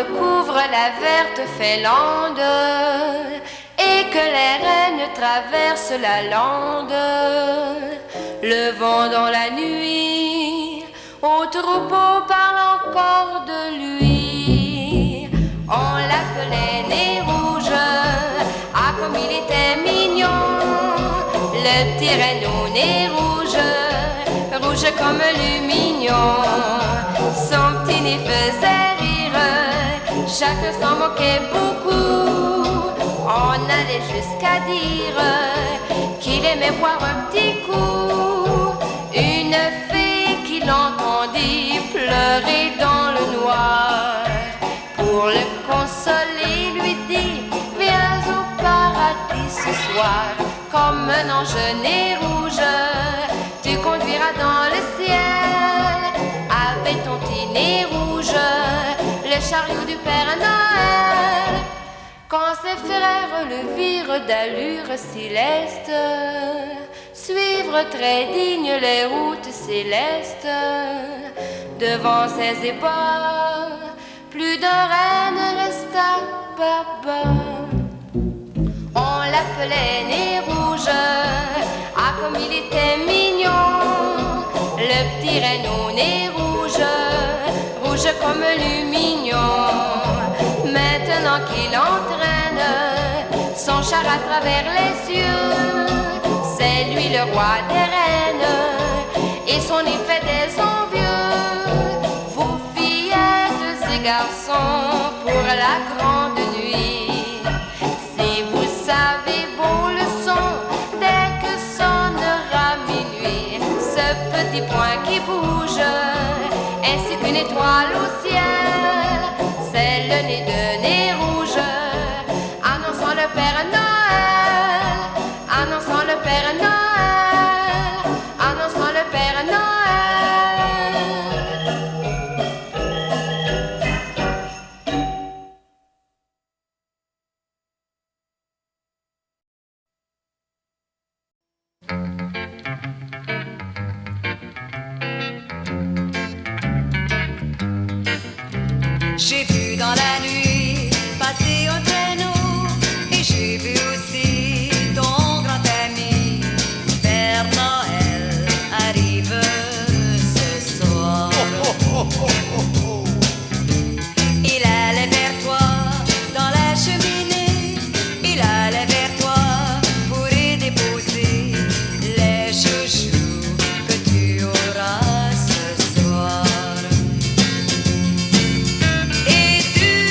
recouvre la verte félande et que les reines traversent la lande. Le vent dans la nuit, au troupeau parle encore de lui. On l'appelait Nez Rouge, ah comme il était mignon. Le petit Renaud Nez Rouge, rouge comme lumignon. Son petit nez faisait rire, chacun s'en moquait beaucoup. On allait jusqu'à dire qu'il aimait boire un petit coup. Une fée qui l'entendit pleurer dans le noir, pour le consoler lui dit: viens au paradis ce soir. Comme un ange Nez Rouge, tu conduiras dans le ciel avec ton petit nez rouge, le chariot du Père Noël. Quand ses frères le virent d'allure céleste, suivre très digne les routes célestes, devant ses épaules, plus d'un reine resta baba. On l'appelait Nez Rouge, ah comme il était mignon. Le petit Renaud Nez Rouge, rouge comme lumignon. Maintenant qu'il entraîne son char à travers les cieux, c'est lui le roi des reines et son nez fait des envieux. Vous fillettes et garçons pour la grande nuit, si vous savez beau le son dès que sonnera minuit, ce petit point qui bouge ainsi qu'une étoile au ciel, c'est le nez de Nez Rouge, annonçant le Père Noël, annonçant le Père Noël, annonçant le Père Noël. J'ai vu dans la nuit passer un traîneau et j'ai vu aussi ton grand ami Père Noël arrive ce soir. Il allait vers toi dans la cheminée, il allait vers toi pour y déposer les chouchous que tu auras ce soir. Et tu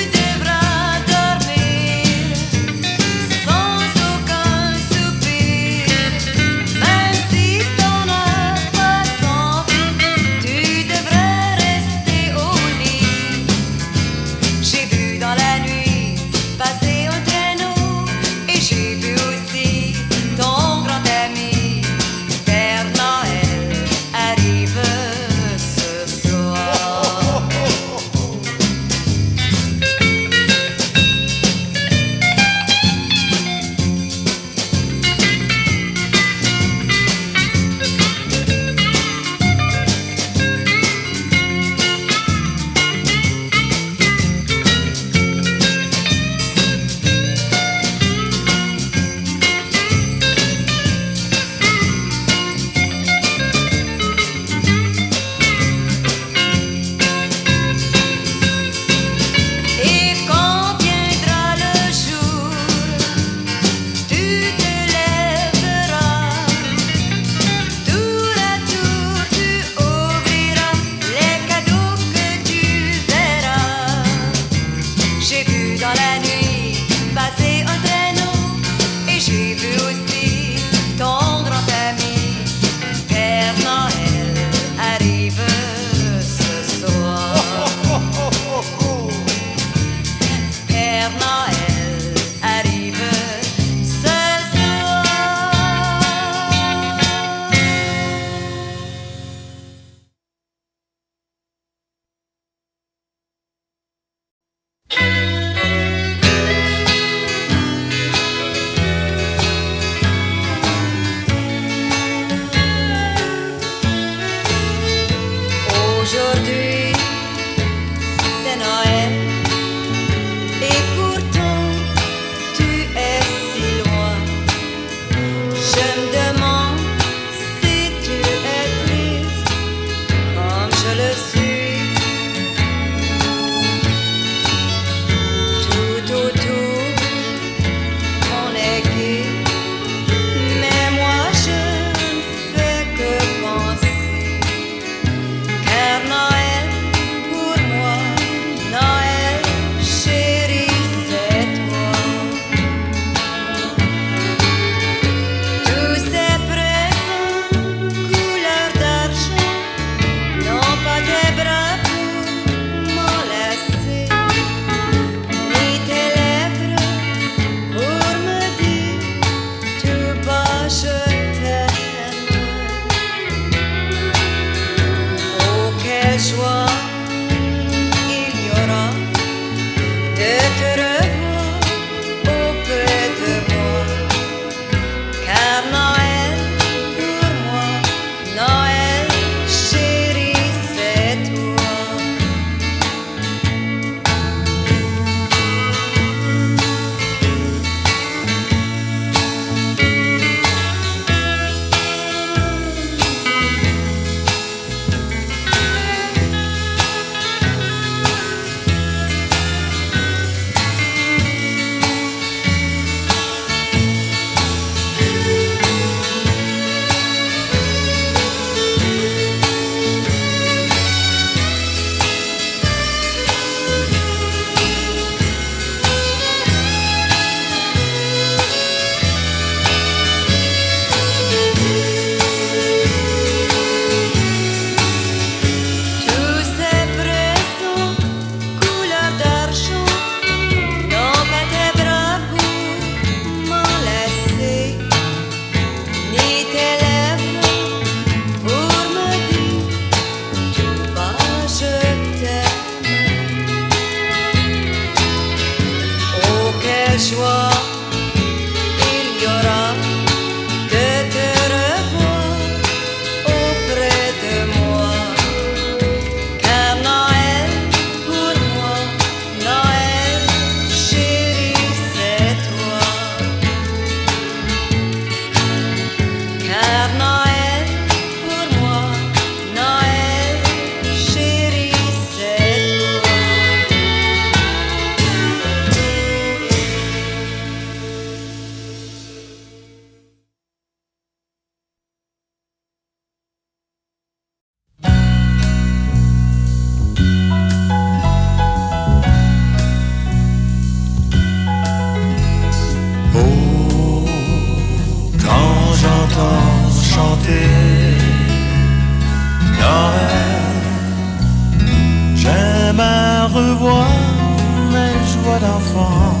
joie d'enfant.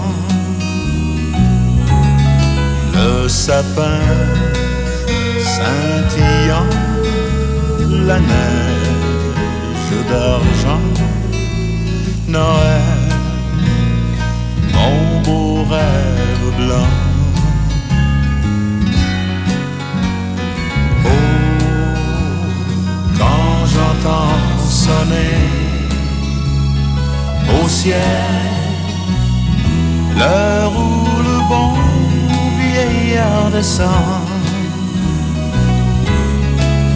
Le sapin scintillant, la neige d'argent, Noël, mon beau rêve blanc. Quand j'entends sonner au ciel l'heure où le bon vieillard descend,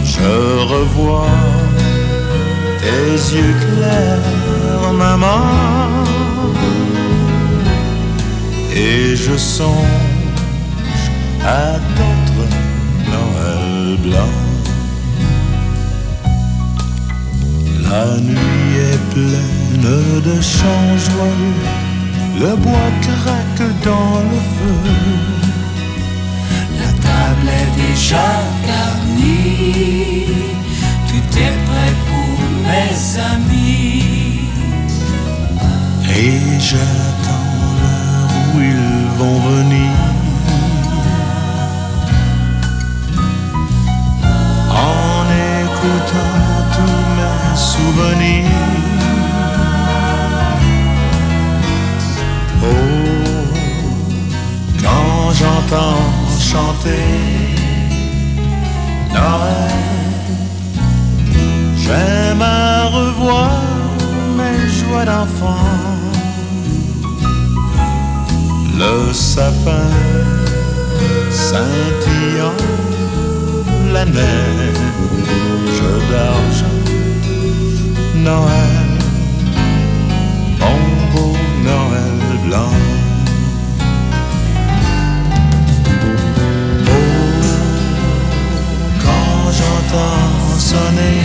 je revois tes yeux clairs, maman, et je songe à d'autres Noël blancs. La nuit est pleine de chants joyeux, le bois craque dans le feu. La table est déjà garnie, tout est prêt pour mes amis. Et j'attends l'heure où ils vont venir, en écoutant tous mes souvenirs. Oh, quand j'entends chanter Noël, j'aime à revoir mes joies d'enfant. Le sapin scintillant, la neige d'argent, Noël, mon beau Noël blanc. Oh, quand j'entends sonner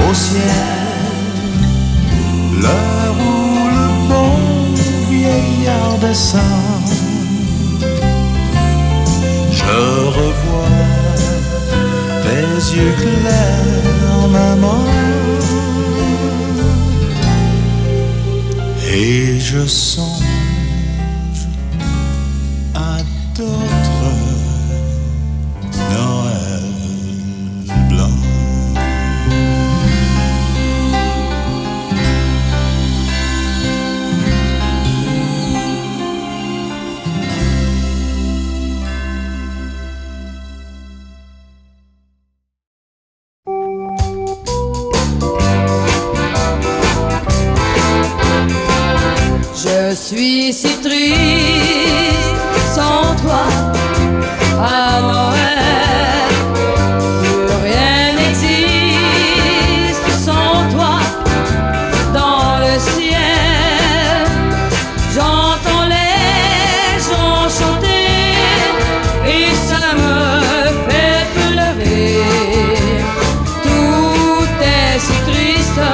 au ciel l'heure où le bon vieillard descend, je revois tes yeux clairs, maman, et je songe à d'autres Noël blancs. Je suis si triste sans toi à Noël. Plus rien n'existe sans toi dans le ciel. J'entends les gens chanter et ça me fait pleurer. Tout est si triste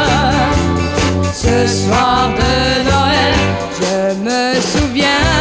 ce soir de Noël. Je me souviens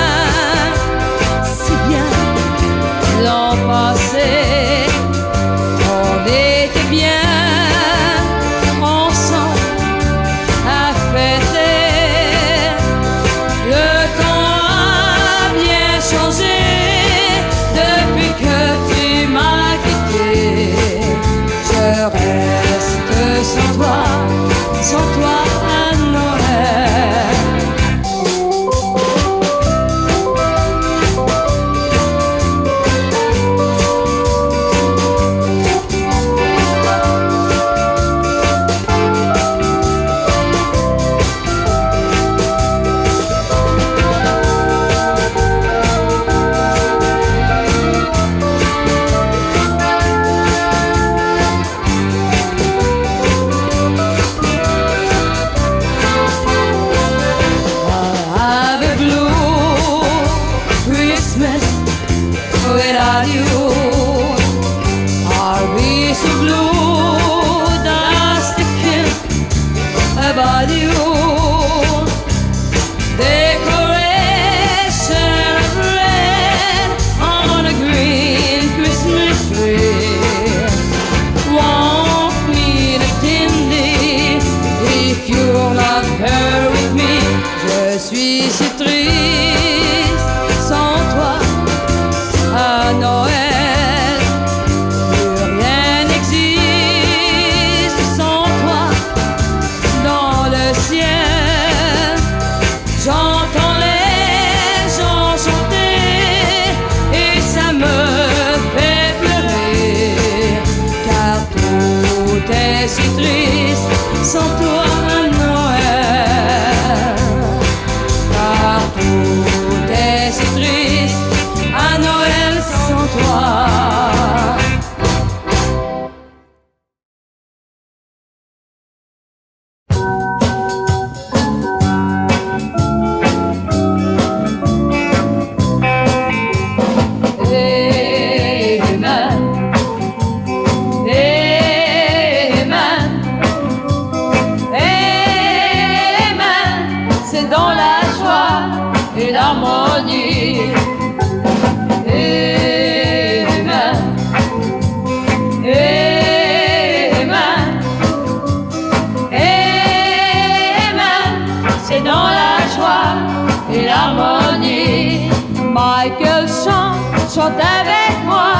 chante avec moi.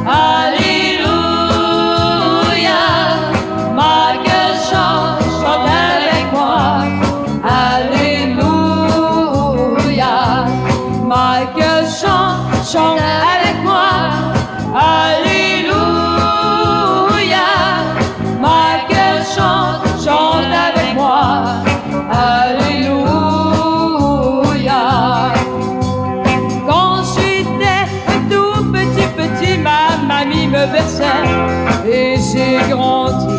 Alléluia, Michael chante avec moi. Alléluia, Michael chante avec moi. Alléluia, Michael chante avec moi. Alléluia. Quand j'étais tout petit, ma mamie me berçait et j'ai grandi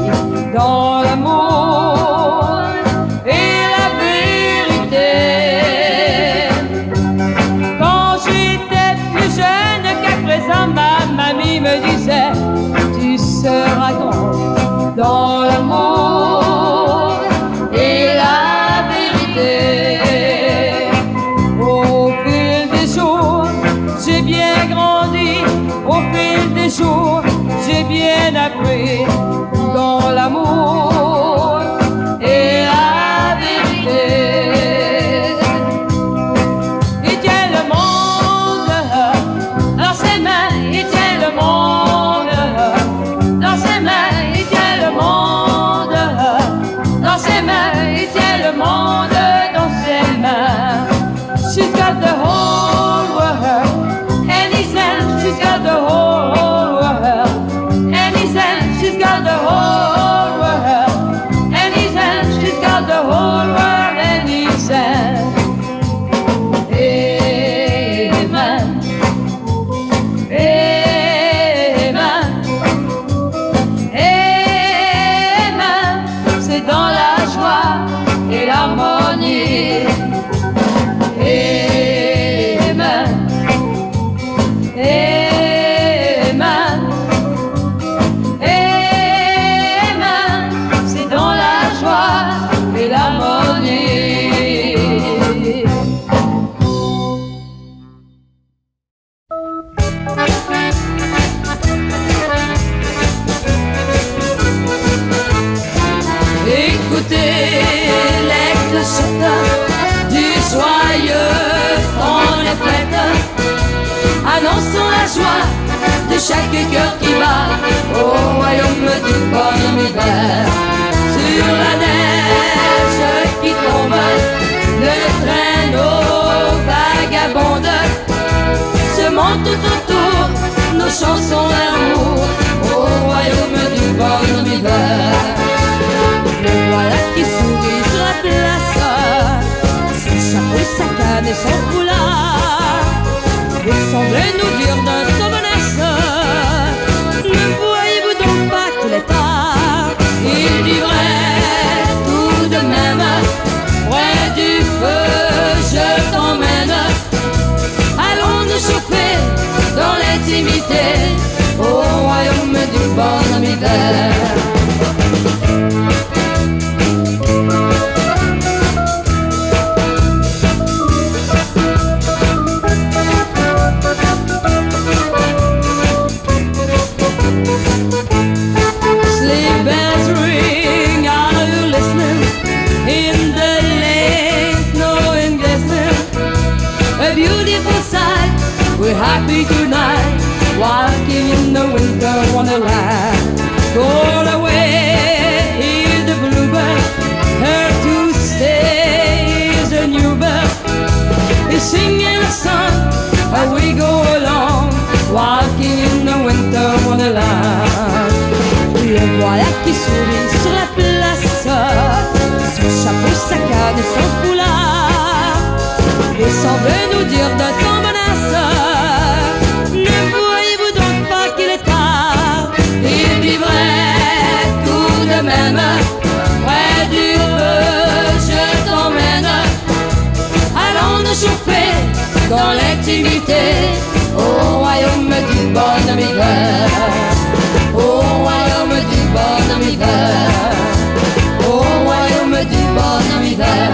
dans l'amour et la vérité. Quand j'étais plus jeune qu'à présent, ma mamie me disait: tu seras grand dans l'amour et la vérité. Au fil des jours, j'ai bien grandi. Au fil des jours, j'ai bien appris dans l'amour et la vérité. Il tient le monde dans ses mains, il tient le monde dans ses mains, il tient le monde dans ses mains, il tient le monde dans ses mains. She's got the whole world and his hand, she's got the whole world and his hand, she's got the whole world and his hand, she's got the whole world and his hand. Amen. Amen. Amen. C'est dans la joie et l'harmonie. Amen. Amen. Amen. C'est dans la joie et l'harmonie. Écoutez les clochettes du joyeux temps des fêtes, annonçant la joie de chaque cœur qui bat au royaume du bon hiver. Sur la neige qui tombe, le traîneau vagabonde se monte tout autour nos chansons d'amour au royaume du bon hiver. Le voilà qui sourit sur la place, son chapeau, sa canne et son foulard. Il semblait nous dire d'un ton menace: ne voyez-vous donc pas qu'il est tard? Il vivrait tout de même près du feu, je t'emmène. Allons nous chauffer dans l'intimité au royaume du bon hiver. Sleigh bells ring, are you listening? In the lane, snowing glistening, a beautiful sight. We're happy tonight, walking in the winter wonderland. Go away, here's the bluebird, here to stay is a new bird. He's singing a song as we go along, walking in the winter wonderland. Le voilà qui sourit sur la place, son chapeau, sa canne et son foulard. Il semble nous dire d'un ton menace: ne voyez-vous donc pas qu'il est tard? Il vivrait tout de même près du feu, je t'emmène. Allons nous chauffer dans l'intimité au royaume du bon hiver. Au royaume du bon hiver. Au royaume du bon hiver.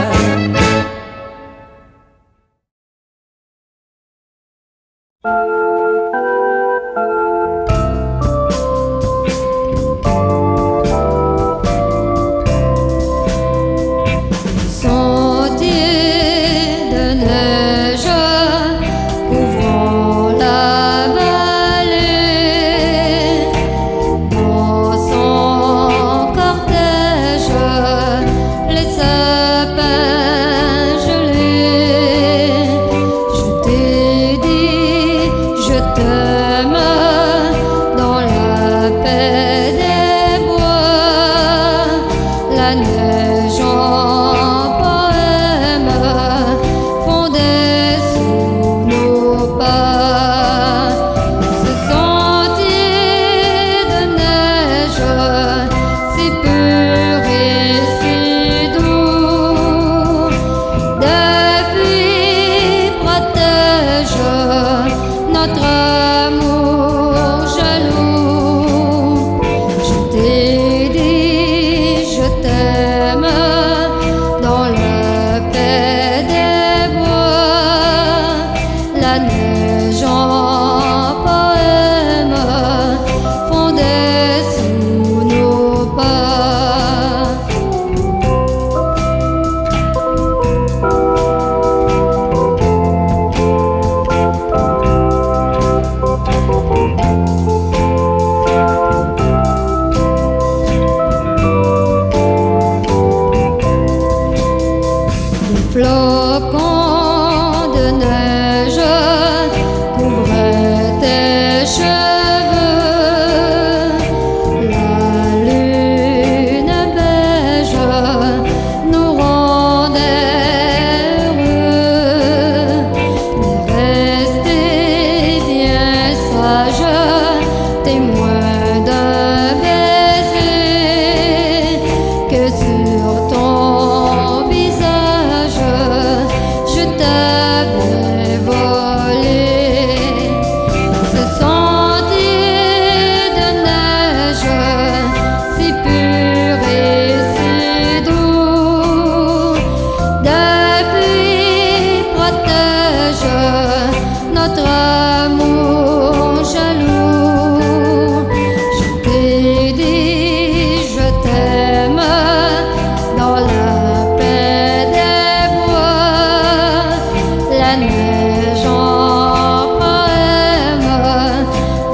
Sentier de neige couvrant la témoin d'un baiser que sur ton visage je t'avais volé. Ce sentier de neige si pur et si doux, depuis protège notre amour jaloux. Je t'ai dit je t'aime dans la paix des bois, la neige en poème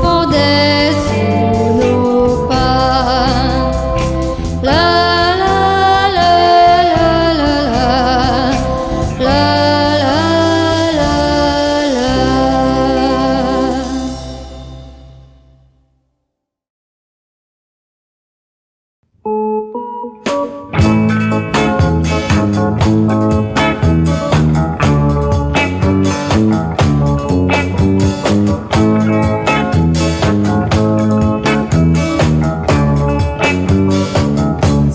fondait sous nos pas. La la la la la la la la la.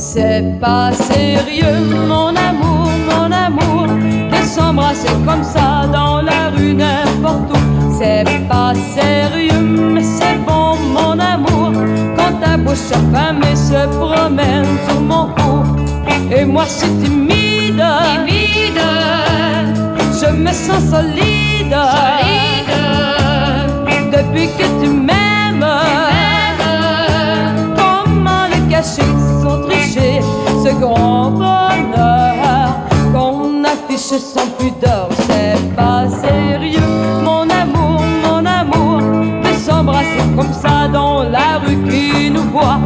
C'est pas sérieux, mon amour, de s'embrasser comme ça dans la rue n'importe où. C'est pas sérieux, mais c'est bon, mon amour, quand ta bouche affamée se promène sur mon cou. Et moi je suis timide, je me sens solide, depuis que tu m'aimes. Comment le cacher sans tricher, ce grand bonheur qu'on affiche sans pudeur. C'est pas sérieux, mon amour, de s'embrasser comme ça dans la rue qui nous voit,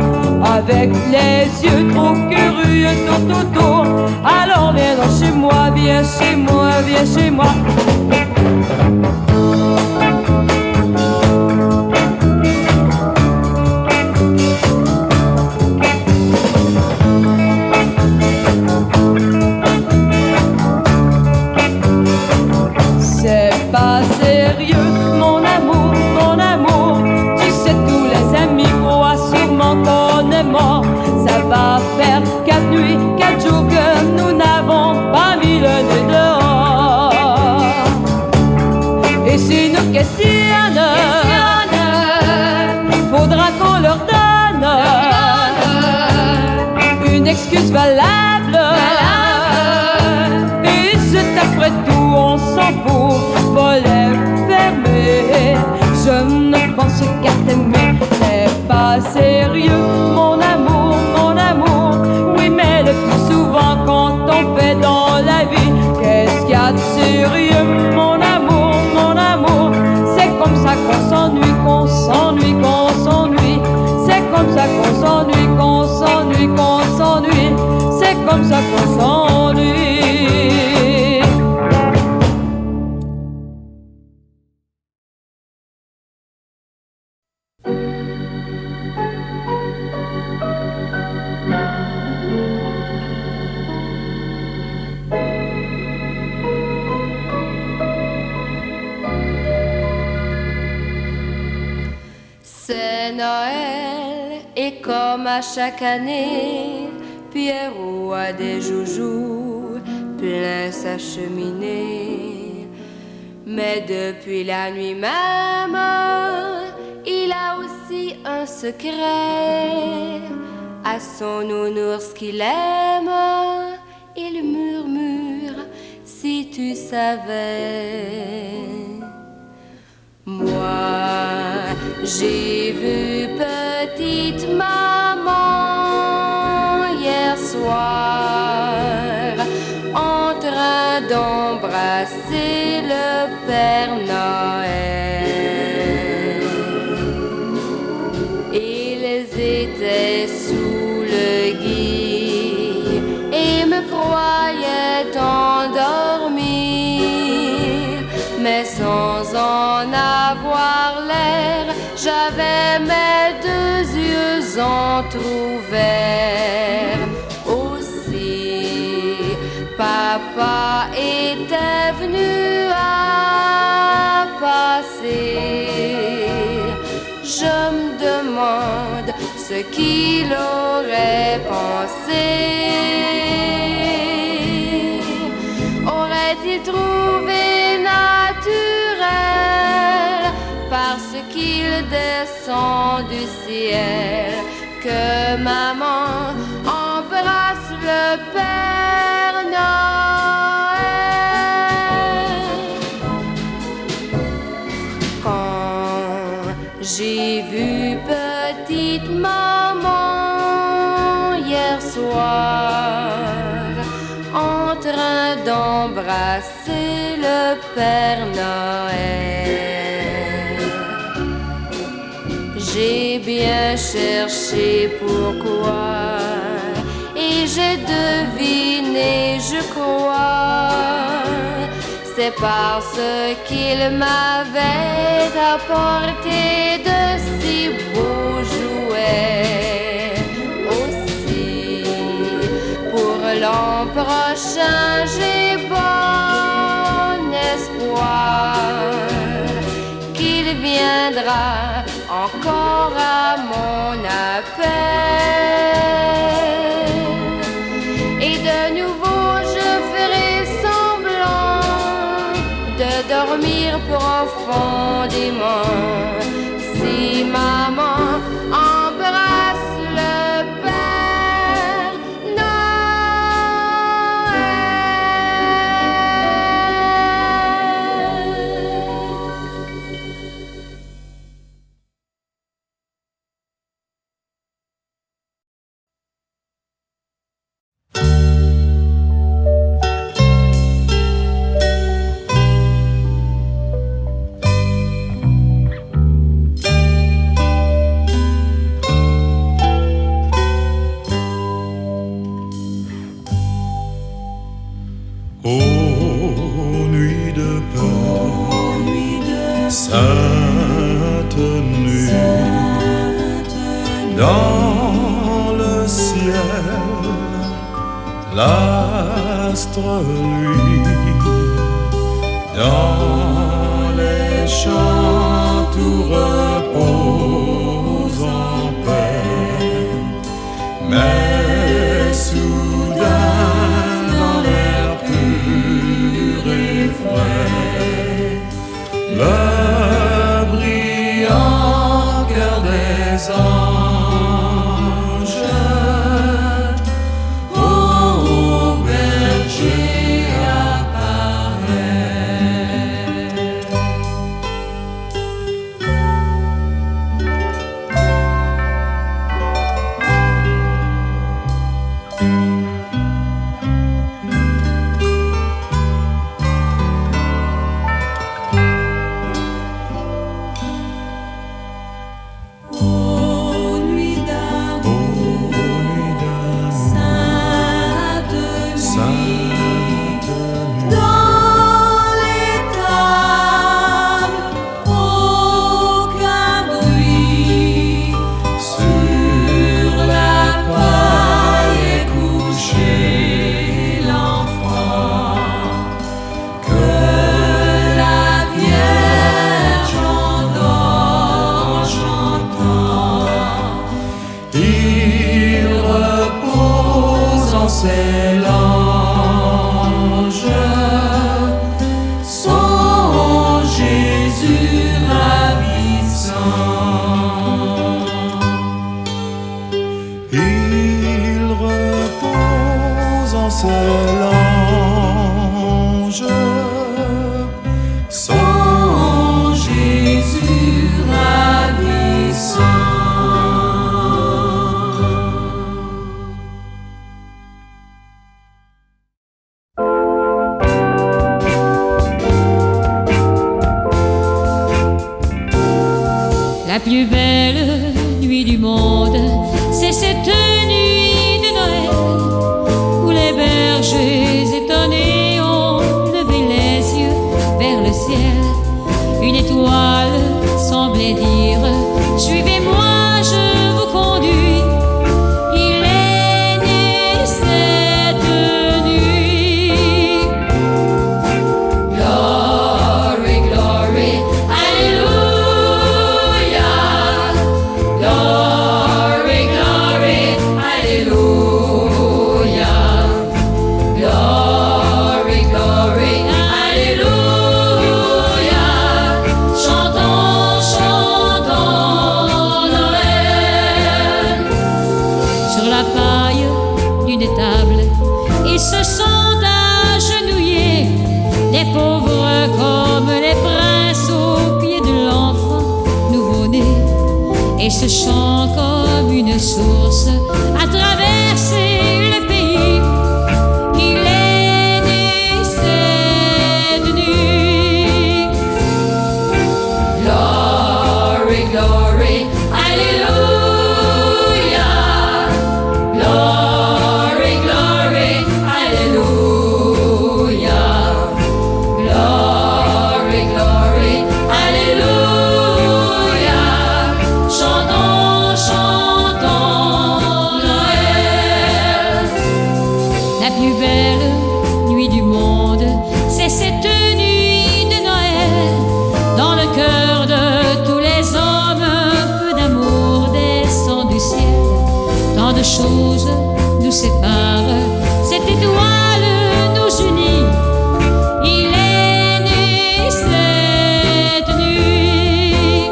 avec les yeux trop curieux tout autour. Alors viens donc chez moi, viens chez moi, viens chez moi. C'est pas sérieux, mon amour, tu sais tous les amis croient sûrement qu'on est mort. Ça va faire 4 nuits, 4 jours que nous n'avons pas mis le nez dehors. Et si nous questionnent, faudra qu'on leur donne une excuse valable. Et c'est après tout, on s'en fout, volet fermé. Je ne pense qu'à t'aimer. C'est pas sérieux, mon amour, oui, mais le plus souvent quand on fait dans la vie, qu'est-ce qu'il y a de sérieux, mon amour, c'est comme ça qu'on s'ennuie, c'est comme ça qu'on s'ennuie, c'est comme ça qu'on s'ennuie. C'est Noël et comme à chaque année, Pierrot a des joujoux plein sa cheminée. Mais depuis la nuit même, il a aussi un secret. À son nounours qu'il aime, il murmure, si tu savais. Moi, j'ai vu petite maman hier soir en train d'embrasser le Père Noël. Ils étaient sous le gui et me croyaient endormi, mais sans en avoir l'air, j'avais mes 2 yeux entr'ouverts. Aussi, papa était venu à passer. je me demande ce qu'il aurait pensé. Aurait-il trouvé naturel, parce qu'il descend du ciel, que maman embrasse le Père Noël? Quand j'ai vu petite maman hier soir en train d'embrasser le Père Noël, j'ai bien cherché pourquoi, et j'ai deviné, je crois, c'est parce qu'il m'avait apporté de si beaux jouets. Aussi, pour l'an prochain, j'ai bon espoir qu'il viendra encore à mon appel. Et de nouveau je ferai semblant de dormir profondément si maman embrasse le Père Sainte nuit, dans le ciel, l'astre lui, dans les champs tout repose en paix. Mais soudain, dans l'air pur et frais, le brillant cœur des anges au berger apparaît. C'est l'ange, son Jésus ravissant. Il repose en c'est l'ange, son Jésus ravissant. les pauvres comme les princes aux pieds de l'enfant nouveau-né. Et ce chant comme une source a traversé le pays. Il est né cette nuit. Glory, glory, Alléluia. Glory, glory, Alléluia. Glory, glory, Alléluia. Chantons, chantons Noël. La plus belle nuit du monde, c'est cette nuit de Noël. Dans le cœur de tous les hommes, un peu d'amour descend du ciel. Tant de choses nous séparent, cette étoile nous unit. Il est né cette nuit.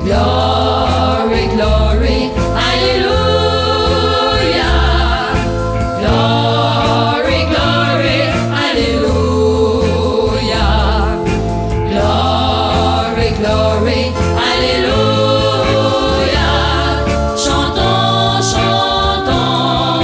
Glory, glory, Alléluia. Glory, glory, Alléluia. Glory, glory, Alléluia. Chantons, chantons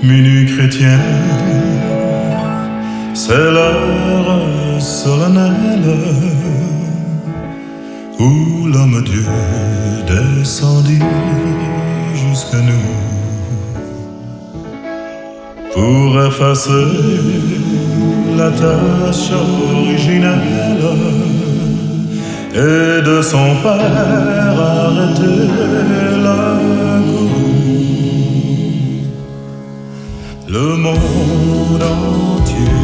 Minuit chrétien, c'est l'heure solennelle où l'homme-dieu descendit jusqu'à nous pour effacer la tâche originelle et de son père arrêter la cour. Le monde entier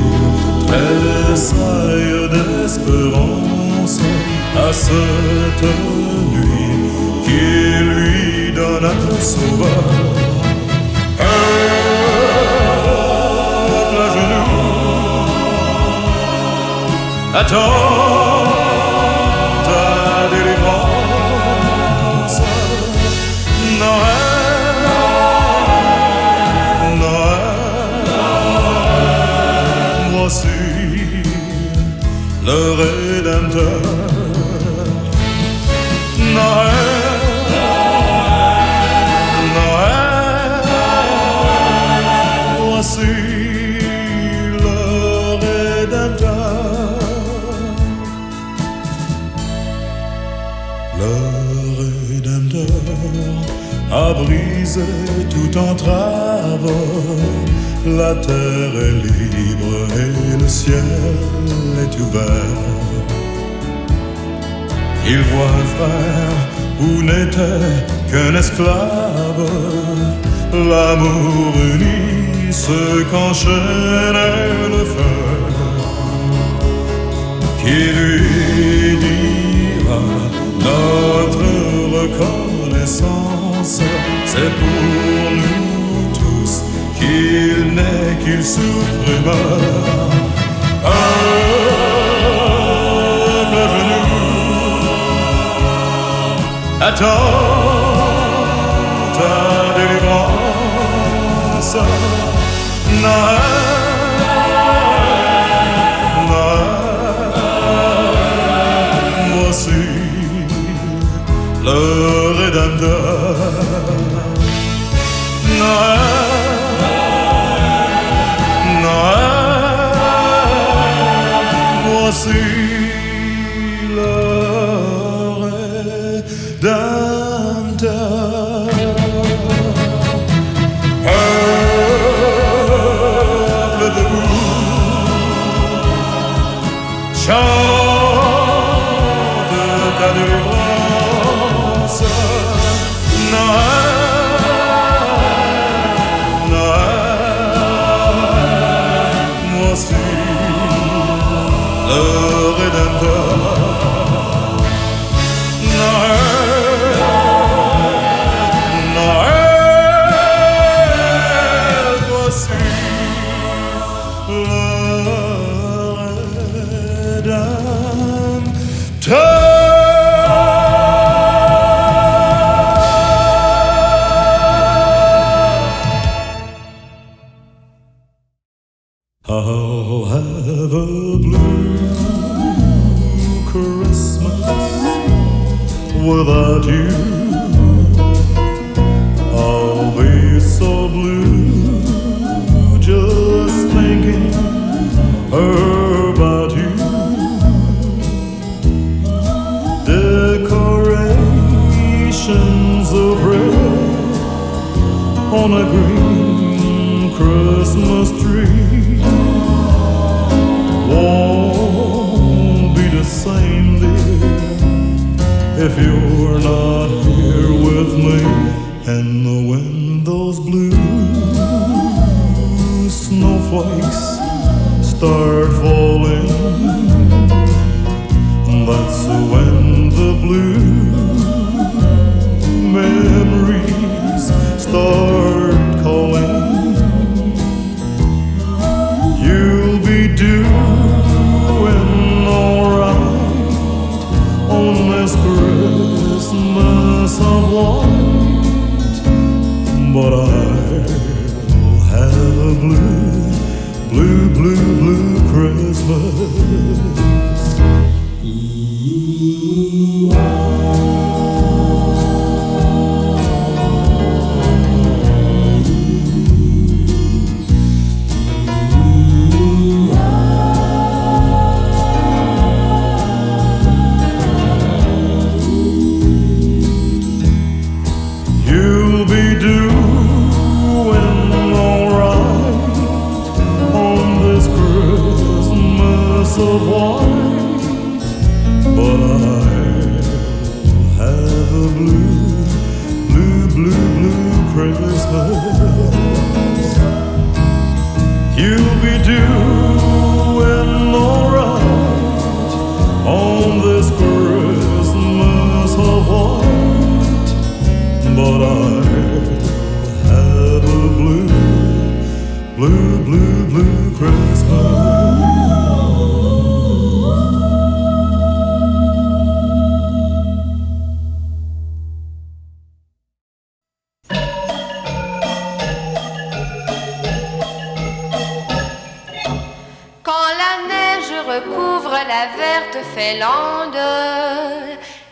tressaille d'espérance à cette nuit qui lui donne un sauveur. Peuple à genoux, attends ta délivrance. Noël, le Rédempteur. Noël, Noël, voici le Rédempteur. Le Rédempteur a brisé toute entrave. La terre est libre et le ciel est ouvert. Il voit un frère où n'était qu'un esclave. L'amour unit ceux qu'enchaînait le feu, qui lui dira notre reconnaissance, c'est pour nous tous qu'il naît, qu'il souffre et meurt. Peuple à genoux, attends ta délivrance. Noël, Noël, voici voici le Rédempteur. Peuple debout, chante ta délivrance. Noël, Noël, voici le Rédempteur. Noël, Noël, voici le Rédempteur. I'll have a blue Christmas without you. I'll be so blue just thinking about you. Decorations of red on a green Christmas tree won't be the same, dear, if you're not here with me. And when those blue snowflakes start falling, that's when the blue memories start calling. You'll be doing alright on this Christmas of white, but I'll have a blue, blue, blue, blue Christmas. You'll be doing alright on this Christmas of white, but I'll have a blue, blue, blue, blue Christmas. You'll be doing alright on this Christmas of white, but I'll have a blue, blue, blue, blue Christmas. Quand la neige recouvre la verte félande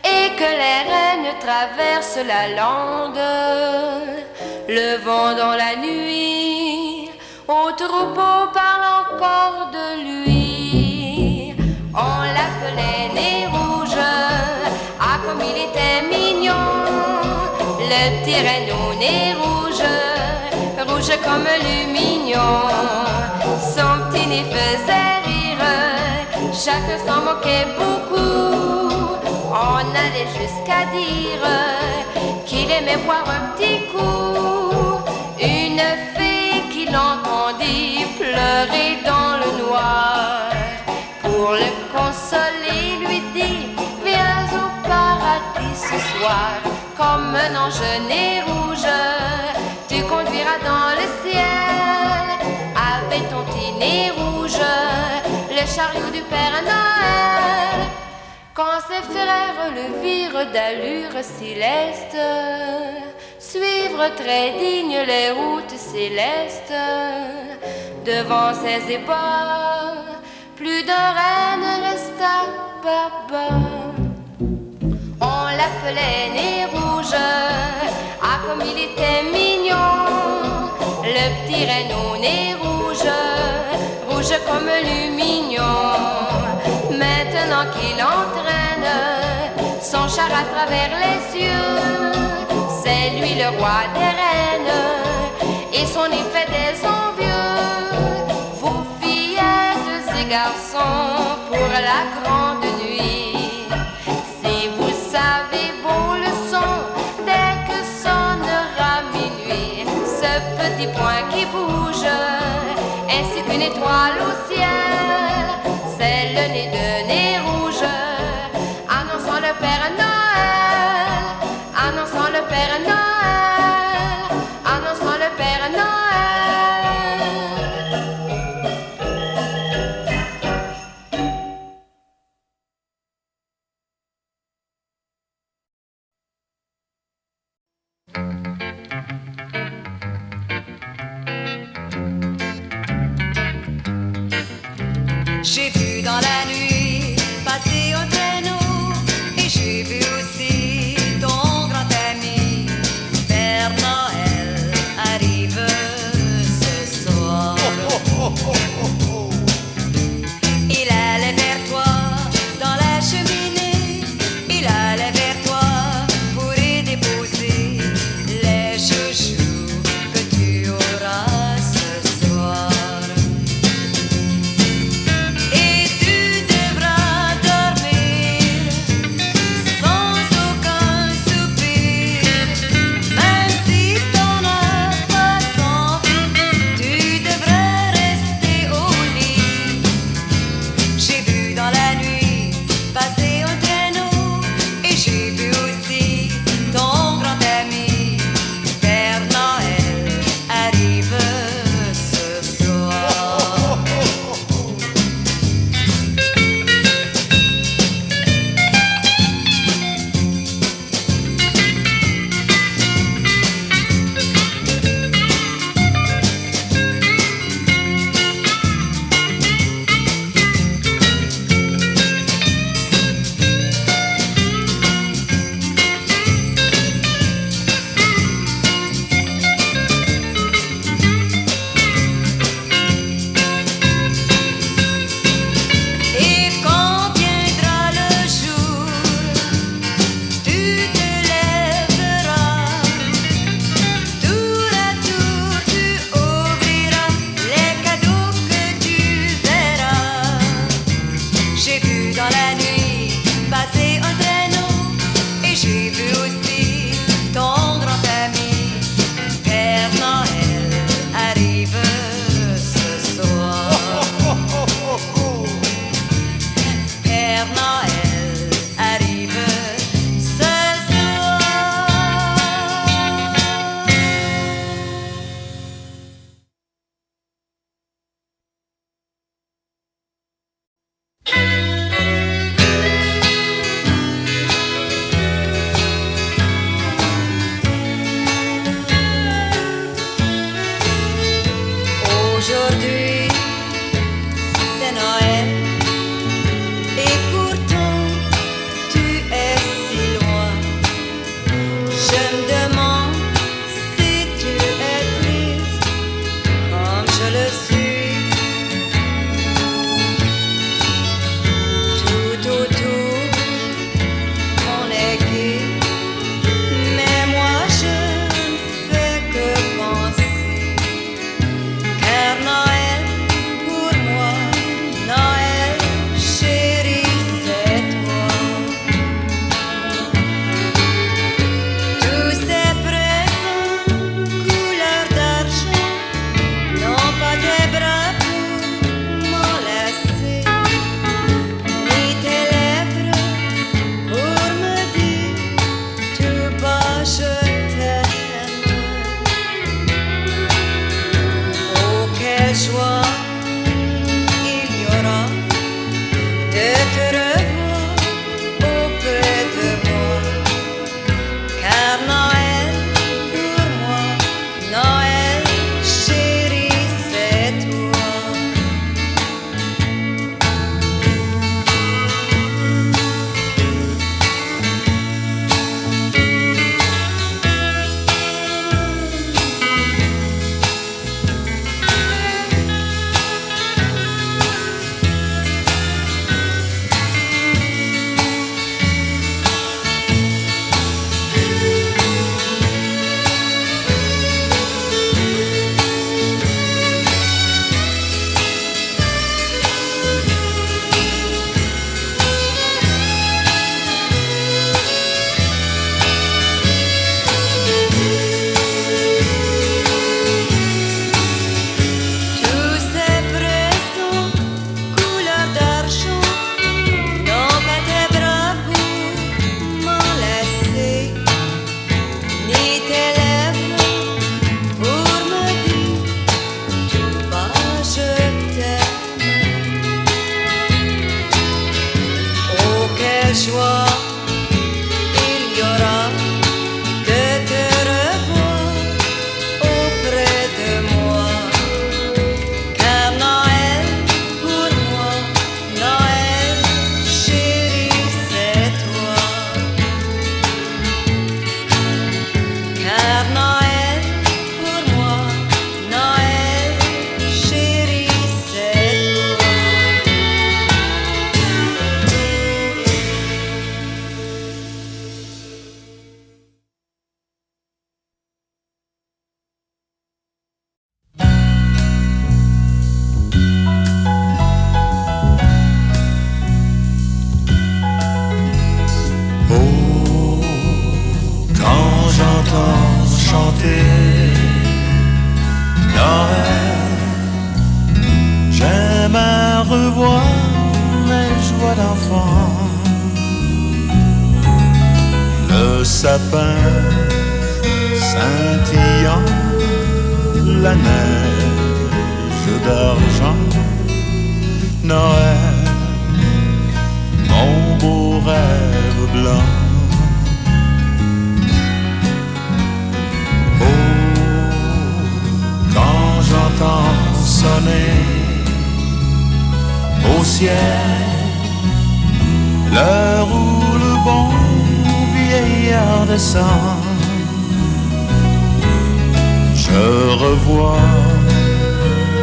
et que les rennes traversent la lande, le vent dans la nuit, au troupeau parle encore de lui. On l'appelait Nez Rouge, ah comme il était mignon, le petit renne au nez rouge, rouge comme lumignon. Son petit nez faisait rire, chacun s'en moquait beaucoup. On allait jusqu'à dire qu'il aimait boire un petit coup. Une fée qui l'entendit pleurer dans le noir, pour le consoler lui dit: viens au paradis ce soir. Comme un ange nez rouge, tu conduiras dans le ciel avec ton petit nez rouge, le chariot du Père Noël. Quand ses frères le virent d'allure céleste, suivre très digne les routes célestes, devant ses épaules, plus d'un renne resta baba. On l'appelait Nez Rouge, ah comme il était mignon, le petit renne au nez rouge, rouge comme lumignon. maintenant qu'il entraîne son char à travers les cieux. C'est lui le roi des reines et son effet des envieux. Vous fillettes et garçons pour la grande nuit, si vous savez vos leçons dès que sonnera minuit, ce petit point qui bouge ainsi qu'une étoile au ciel, c'est le nez de nez rouge annonçant le Père Noël, annonçant le Père Noël, annonçant le Père Noël. J'ai vu dans la nuit passer un traîneau et j'ai vu aussi ton grand ami Père Noël arrive ce soir. Il allait vers toi dans la cheminée, il allait vers toi pour y déposer les chouchous que tu auras ce soir. Et tu devras dormir sans aucun soupir, même si ton âme va s'enfuir, tu devrais rester au lit. J'ai vu dans la nuit passer un traîneau et j'ai vu aussi ton grand ami Père Noël arrive ce soir. Et quand viendra le jour, tu te lèveras, tour à tour tu ouvriras les cadeaux que tu verras. J'ai vu dans la nuit passer un traîneau et j'ai vu aussi ton grand ami Père Noël arrive ce soir. Père Noël arrive ce soir. joie, il y aura de te revoir auprès de moi. Car Noël, pour moi, Noël, chérie, c'est toi. Car Noël, pour moi, Noël, chérie, c'est toi. Oh, quand j'entends chanter Noël, j'aime à revoir mes joies d'enfant. Le sapin scintillant, la neige d'argent, Noël, mon beau rêve blanc. Oh, quand j'entends sonner au ciel l'heure où le bon vieillard descend, je revois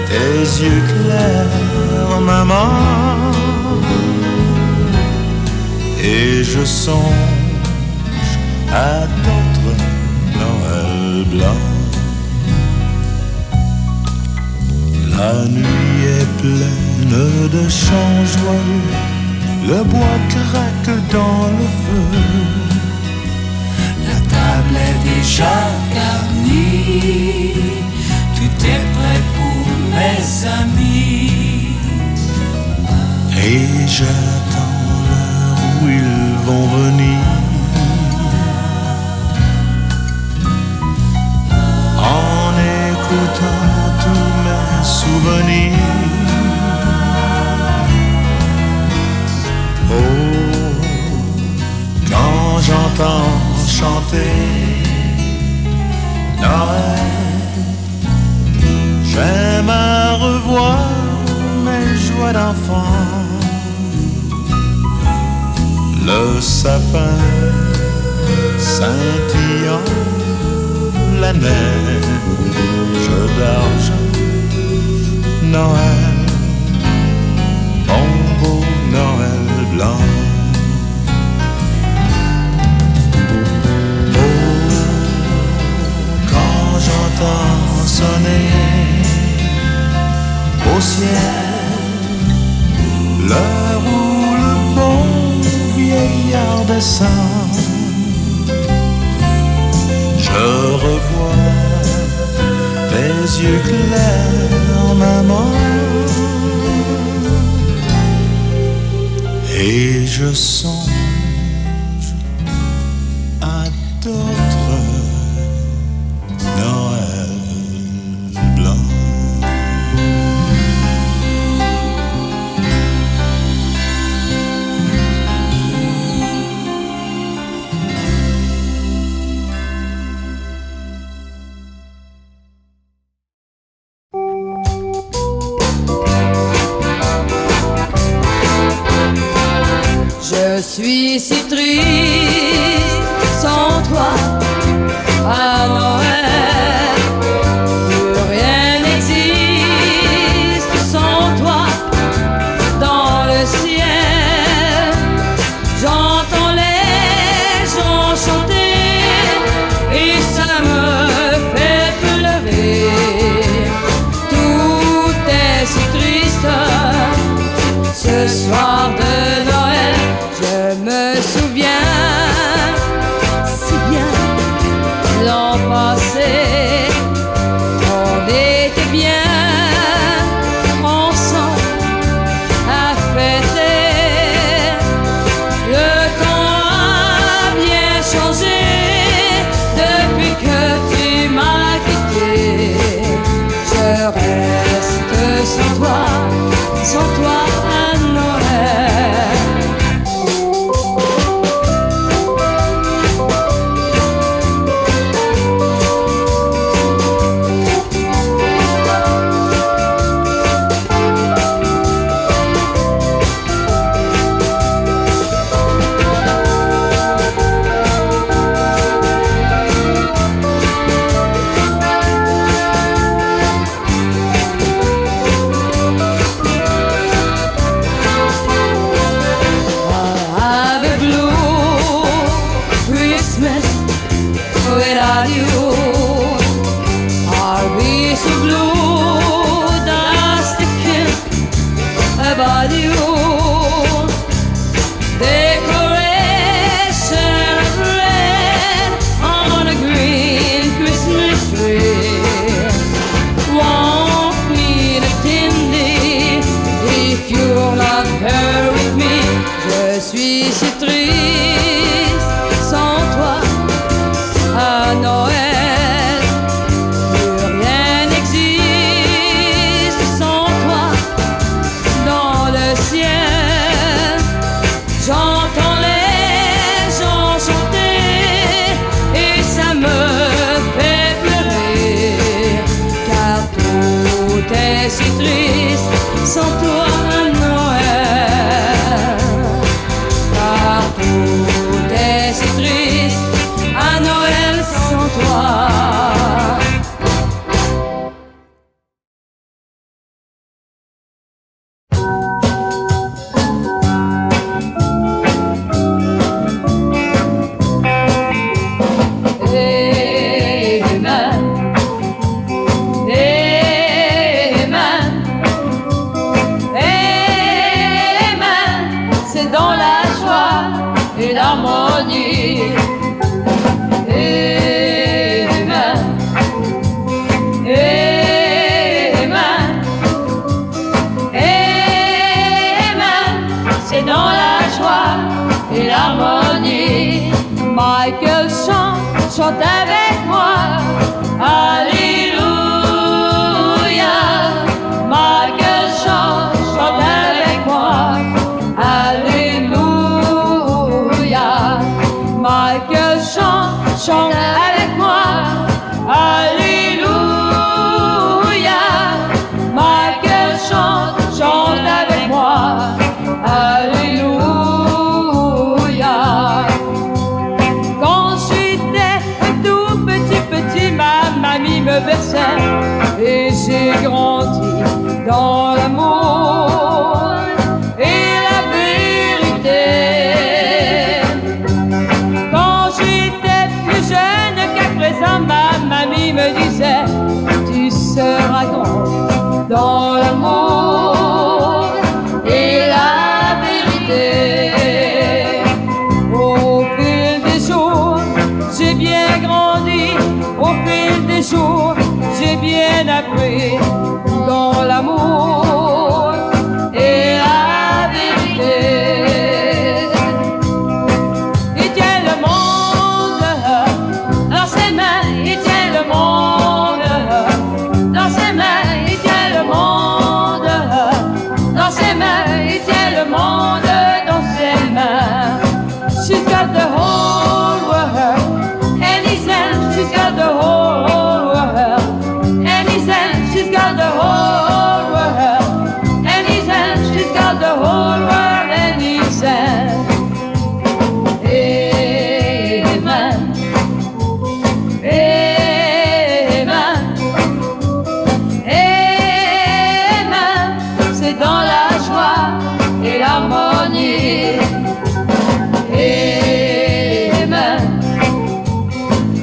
tes yeux clairs, maman, et je songe à d'autres Noël blancs. La nuit est pleine de chants joyeux, le bois craque dans le feu. La table est déjà garnie, tout est prêt pour mes amis. Et j'attends l'heure où ils vont venir, en écoutant tous mes souvenirs. Oh, quand j'entends chanter Noël, j'aime à revoir mes joies d'enfant. Le sapin scintillant, la neige d'argent, Noël, mon beau Noël blanc. Oh, quand j'entends sonner au ciel l'heure où le bon vieillard descend, je revois tes yeux clairs, maman, et je songe à d'autres Noël blancs. Je suis si triste sans toi à Noël. Plus rien n'existe sans toi dans le ciel. J'entends les gens chanter et ça me fait pleurer. Tout est si triste ce soir de Noël. Je me souviens suis si triste sans toi à Noël. Plus rien n'existe sans toi dans le ciel. J'entends les gens chanter et ça me fait pleurer, car tout est si triste sans toi à Noël. Car tout est si triste à Noël sans toi. Michael chante avec moi, Alléluia. Michael chante avec moi, Alléluia. Michael chante avec moi, Alléluia. Michael chante avec moi, Alléluia. Me berçait et j'ai grandi dans l'amour et la vérité. Quand j'étais plus jeune qu'à présent, ma mamie me disait: tu seras grand dans l'amour et la vérité. Au fil des jours, j'ai bien grandi. Au fil des jours, j'ai bien appris dans l'amour et la vérité. Il tient le monde dans ses mains, il tient le monde dans ses mains, il tient le monde dans ses mains, il tient le monde dans ses mains. She's got the whole world and he said she's got the whole world and he said she's got the whole world and he said she's got the whole world and he said amen, amen, amen. C'est dans la joie et l'harmonie. Amen,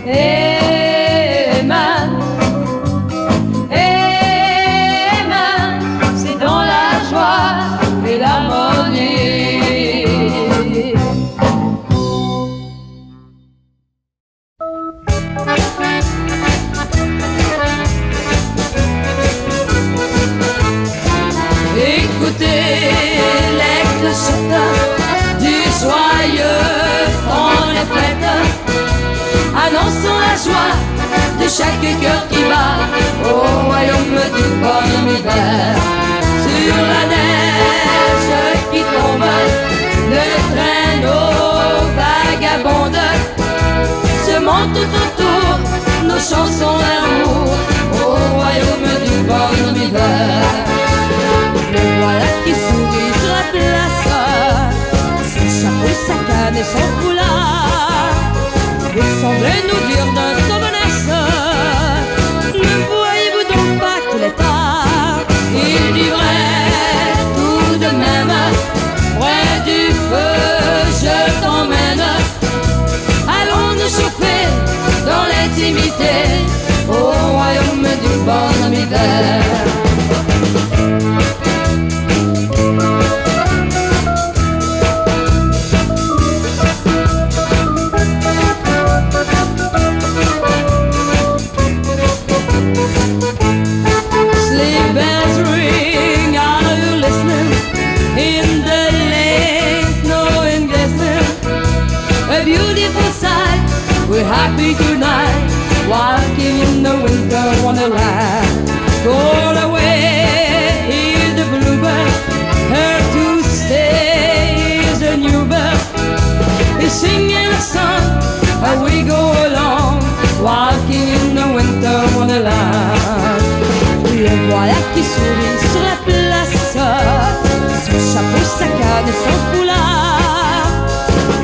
amen, amen. C'est dans la joie et l'harmonie. Écoutez les clochettes du joyeux temps des fêtes, annonçant la joie de chaque cœur qui bat au royaume du bon hiver. Sur la neige qui tombe, le traîneau vagabonde se monte tout autour nos chansons d'amour au royaume du bon hiver. Le voilà qui sourit sur la place, son chapeau, sa canne et son foulard. Vous semblez nous dire d'un ton menace, ne voyez-vous donc pas qu'il est tard? Il dit vrai tout de même, près du feu je t'emmène. Allons nous chauffer dans l'intimité au royaume du bon hiver.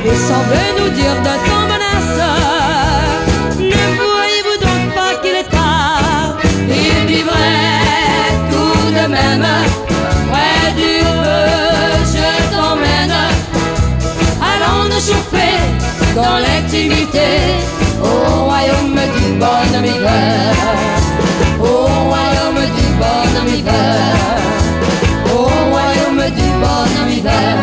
il semble nous dire d'un ton menace. Ne voyez-vous donc pas qu'il est tard? Il vivrait tout de même près du feu, je t'emmène. Allons nous chauffer dans l'intimité au royaume du bonhomme hiver. Au royaume du bonhomme hiver. Au royaume du bonhomme hiver.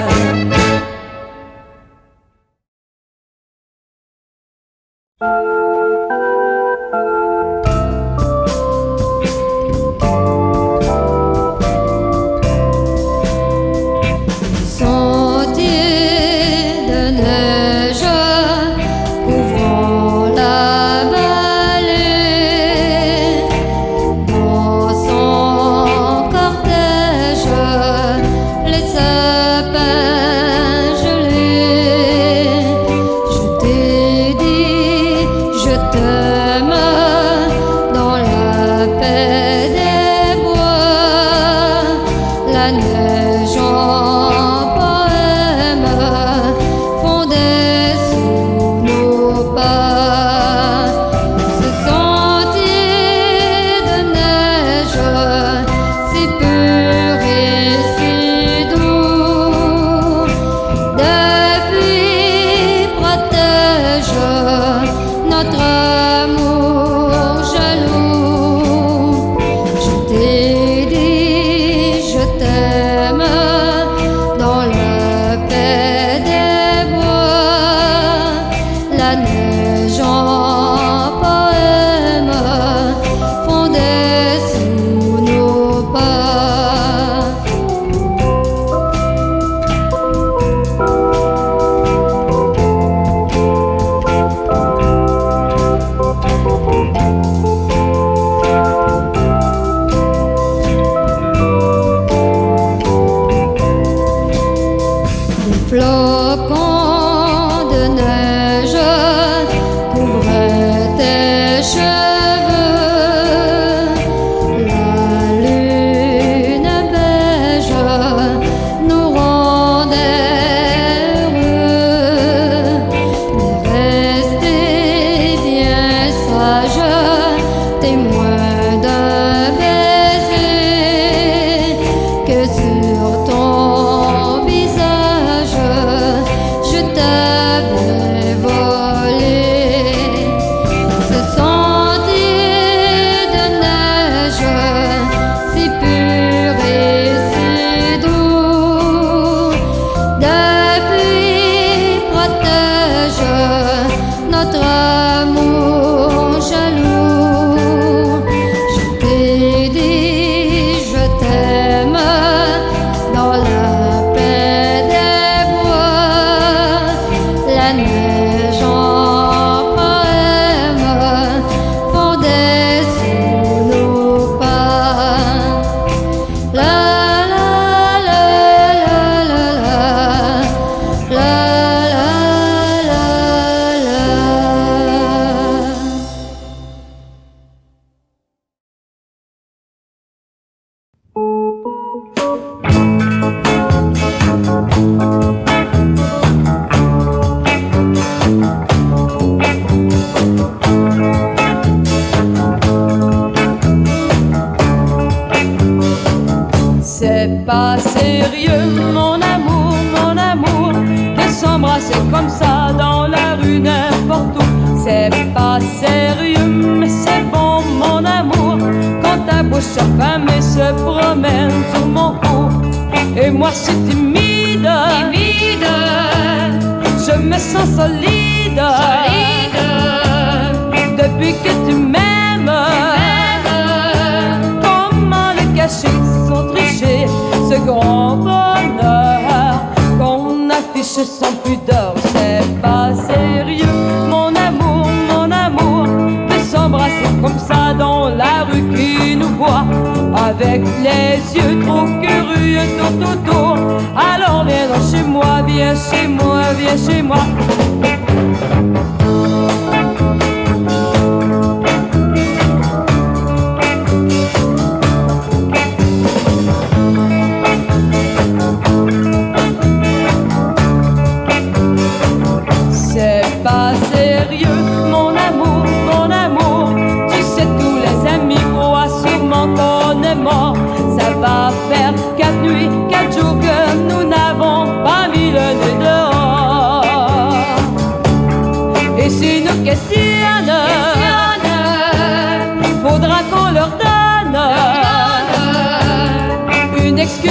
Avec les yeux trop curieux autour. Alors viens donc chez moi, viens chez moi, viens chez moi.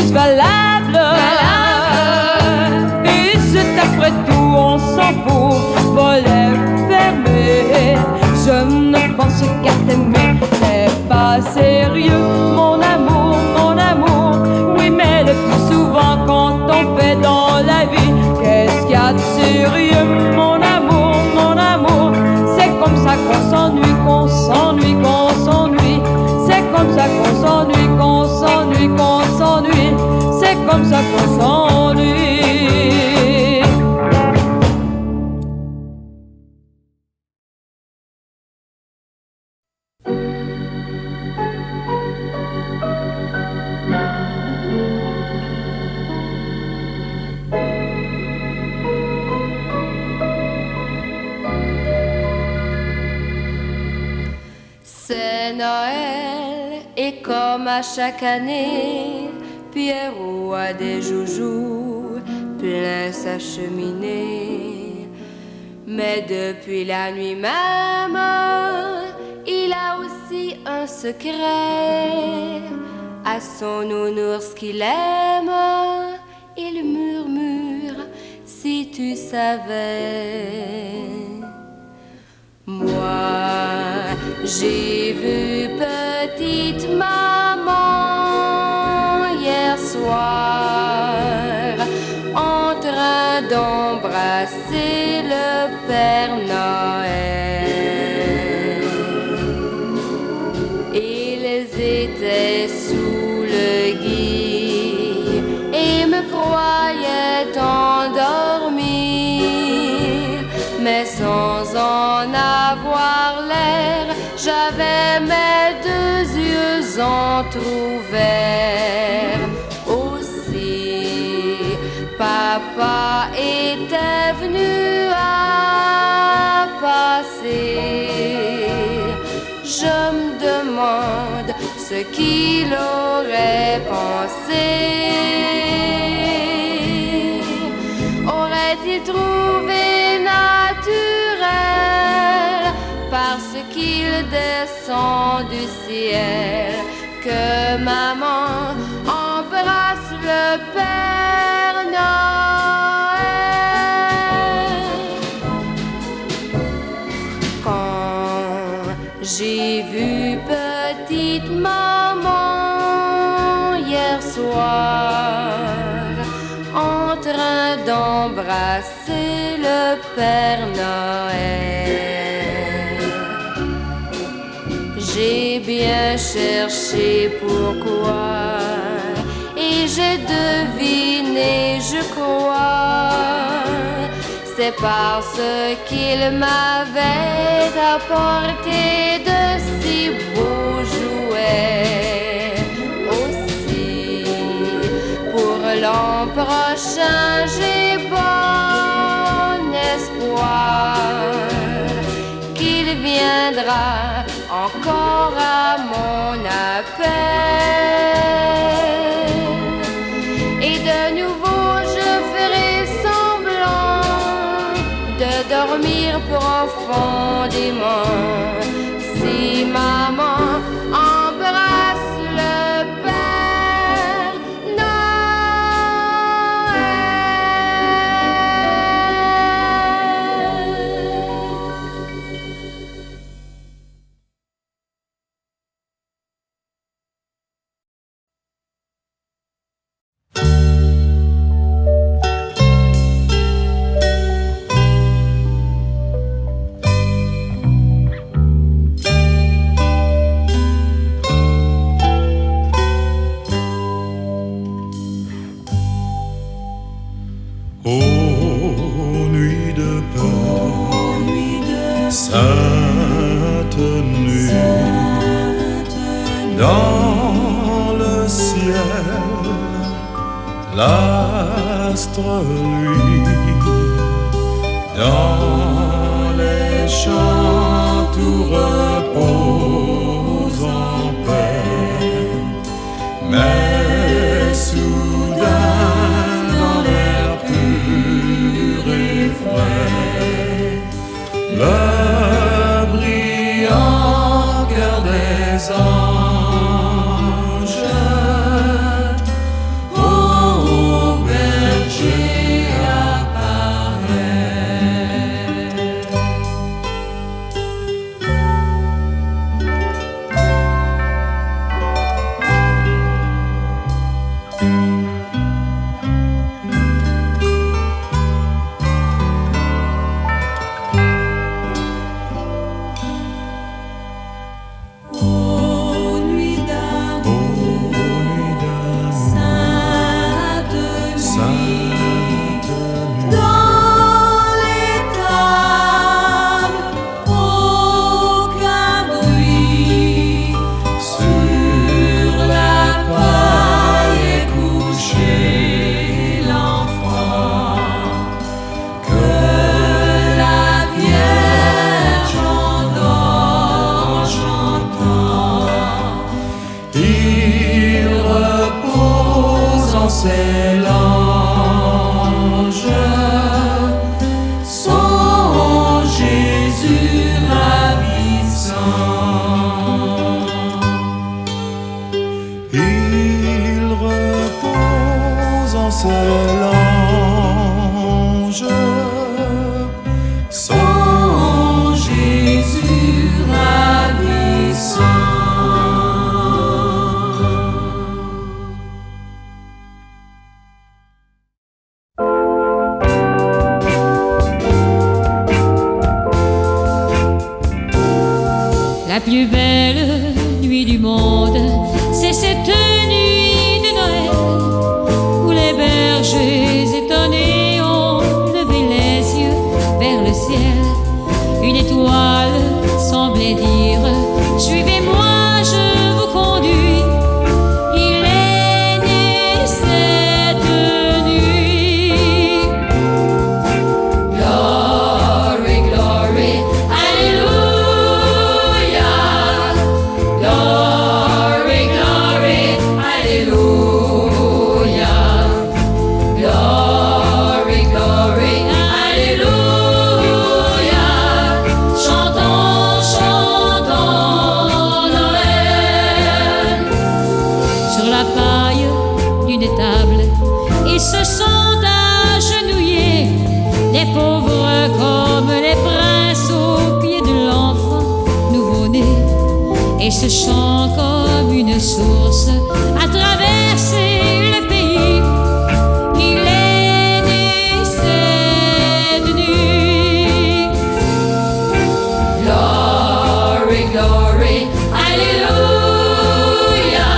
plus valable. Et c'est après tout, on s'en fout, volet fermé. Je ne pense qu'à t'aimer, c'est pas sérieux, mon amour, mon amour. Oui, mais le plus souvent quand on fait dans la vie, qu'est-ce qu'il y a de sérieux, mon amour, mon amour. C'est comme ça qu'on s'ennuie, qu'on s'ennuie, qu'on s'ennuie. C'est comme ça qu'on s'ennuie, qu'on s'ennuie, qu'on s'ennuie. C'est comme ça qu'on s'ennuie. C'est Noël et comme à chaque année, Pierrot a des joujoux plein sa cheminée. Mais depuis la nuit même, il a aussi un secret. À son nounours qu'il aime, il murmure, si tu savais. Moi, j'ai vu petite maman hier soir en train d'embrasser le Père Noël. Ils étaient sous le gui et me croyaient endormi, mais sans en avoir l'air, j'avais mes deux yeux entr'ouverts. Aussi, papa était venu à passer. Je me demande ce qu'il aurait pensé. Aurait-il trouvé naturel, parce qu'il descend du ciel, que maman embrasse le Père Noël? Quand j'ai vu petite maman hier soir en train d'embrasser le Père Noël, j'ai bien cherché pourquoi et j'ai deviné, je crois, c'est parce qu'il m'avait apporté de si beaux jouets. Aussi, pour l'an prochain, j'ai bon espoir qu'il viendra encore à mon appel. Et de nouveau je ferai semblant de dormir profondément si maman embrasse le Père Sainte nuit, dans le ciel, l'astre lui, dans les champs tout repose en paix. Mais soudain, dans l'air pur et frais, le brillant cœur des anges plus belle nuit du monde, c'est cette nuit de Noël où les bergers étonnés ont levé les yeux vers le ciel. Une étoile semblait dire: suivez-moi, je vous conduis. Il est né cette nuit. Glory, glory, Alléluia. Glory, glory, Alléluia. Glory, glory, Alléluia. Chantons, chantons Noël. Sur la paille d'une étable, ils se sont agenouillés, les pauvres comme les princes aux pieds de l'enfant nouveau-né. Et ce chant comme une source a traversé le pays. Il est né cette nuit. Glory, glory, Alléluia.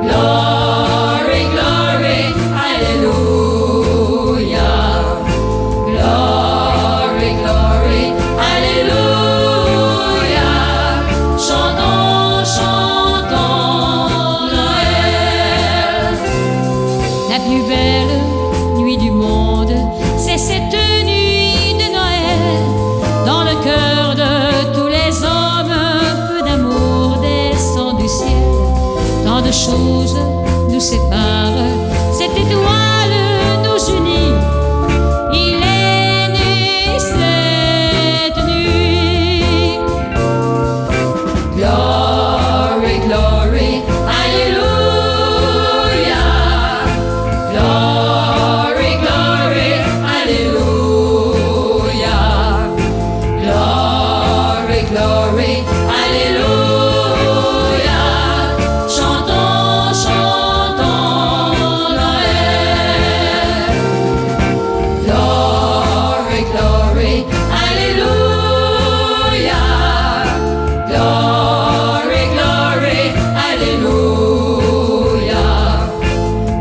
Glory, glory, Alléluia. Glory, glory, Alléluia. Chantons, chantons Noël. La plus belle nuit du monde, c'est cette nuit de Noël. Dans le cœur de tous les hommes, un peu d'amour descend du ciel. Tant de choses nous séparent, cette étoile nous unit. Il est né cette nuit. Glory, glory, Alléluia. Glory, glory, Alléluia. Glory, glory, Alléluia. Chantons, chantons Noël. Glory, glory, Alléluia. Glory, glory, Alléluia.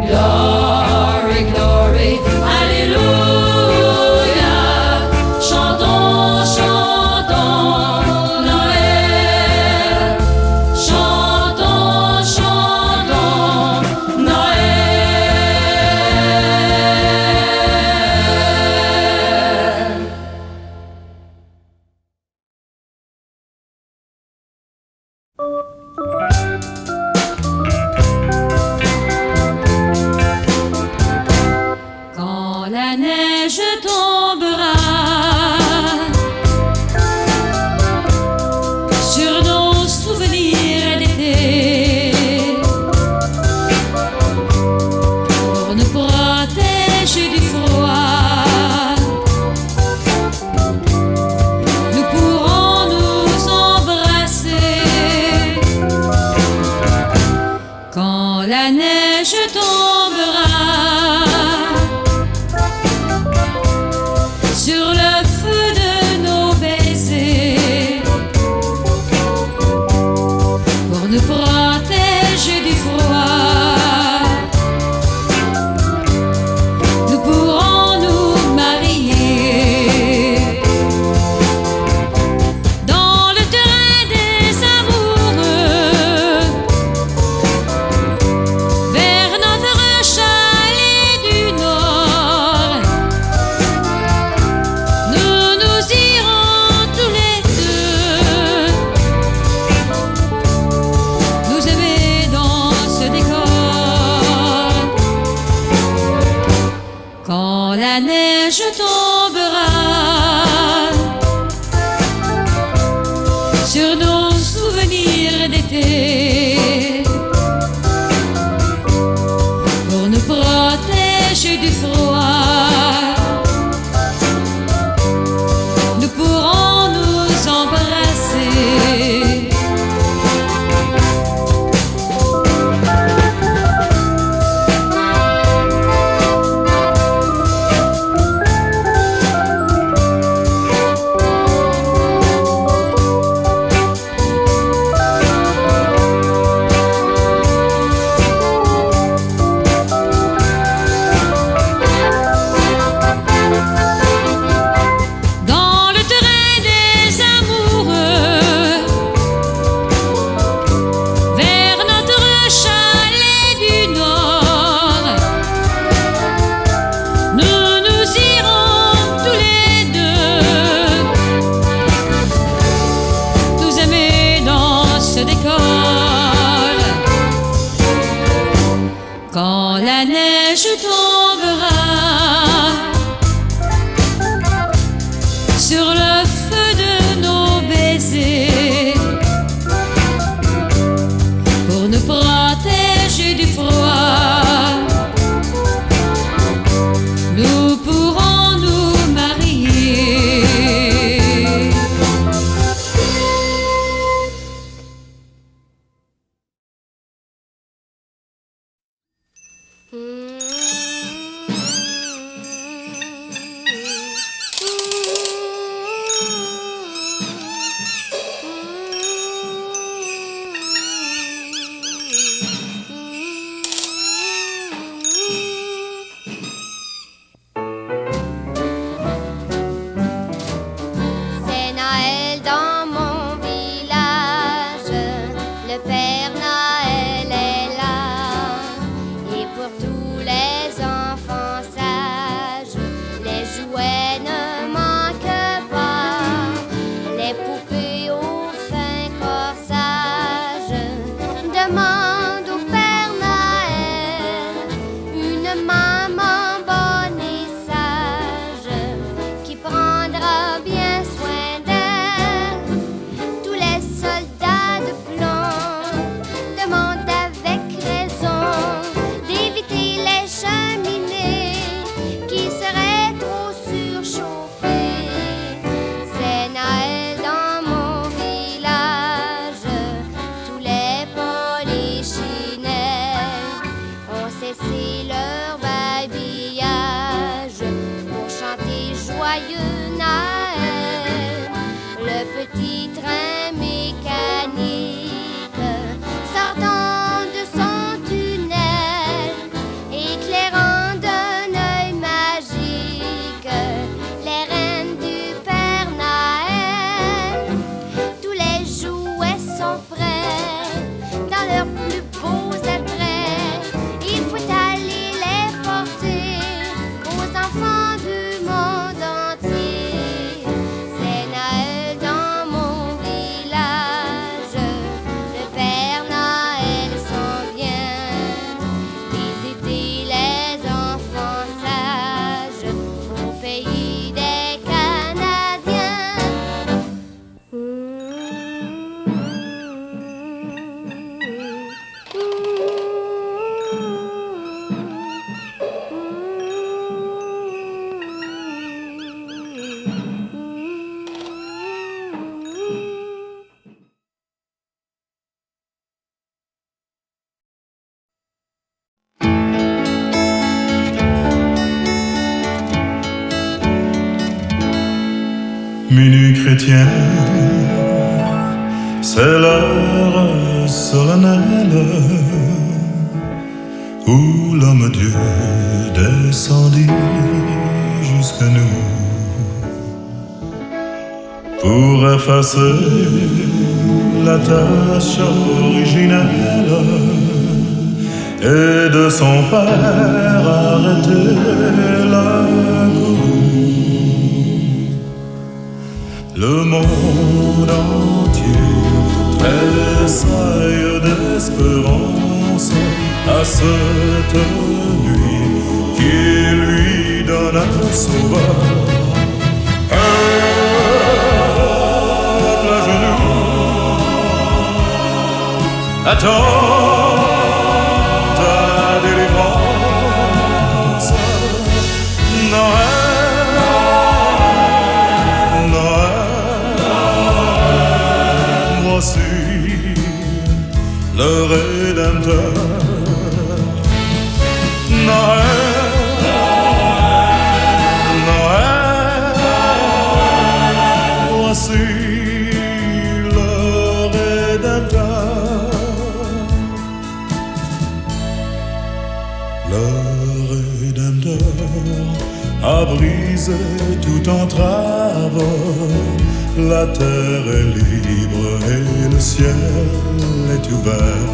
Glory, glory, Alléluia. Chantons, chantons Noël. Chantons, chantons Noël. Quand la neige tombera sur nos souvenirs d'été, pour nous protéger du froid, nous pourrons nous embrasser. Quand la neige tombera sur le feu de nos baisers, pour nous protéger du froid, nous pourrons nous marier. Dans le terrain des amoureux, vers notre chalet du Nord, nous nous irons tous les deux, nous aimer dans ce décor. Quand la neige tombera sur nos souvenirs d'été, pour nous protéger du froid, nous pourrons nous embrasser. joyeux Noël. Le petit train mécanique sortant de son tunnel, éclairant d'un œil magique les reines du Père Noël. Tous les jouets sont prêts dans leurs plus beaux attraits. Il faut aller les porter aux enfants du monde entier. C'est Noël dans mon village, le Père Noël s'en vient visiter les enfants sages au pays des Canadiens. Minuit chrétien, c'est l'heure solennelle où l'homme-dieu descendit jusqu'à nous pour effacer la tâche originelle et de son père arrêter la cour. Le monde entier tressaille d'espérance à cette nuit qui lui donne un sauveur. Peuple à genoux, attends ta délivrance. Noël, Noël, voici le Rédempteur. Noël, Noël, voici le Rédempteur. Le Rédempteur a brisé toute entrave. La terre est libre et le ciel est ouvert.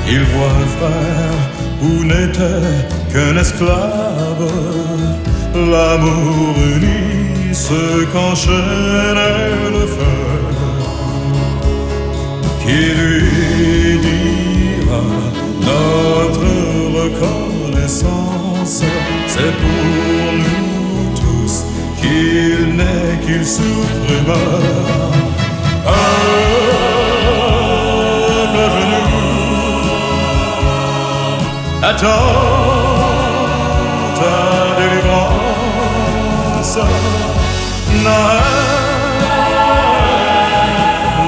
Il voit un frère où n'était qu'un esclave. L'amour unit ceux qu'enchaînait le feu, qui lui dira notre reconnaissance. C'est pour nous tous qu'il naît, qu'il souffre et meurt. Peuple à genoux, attends ta délivrance. Noël,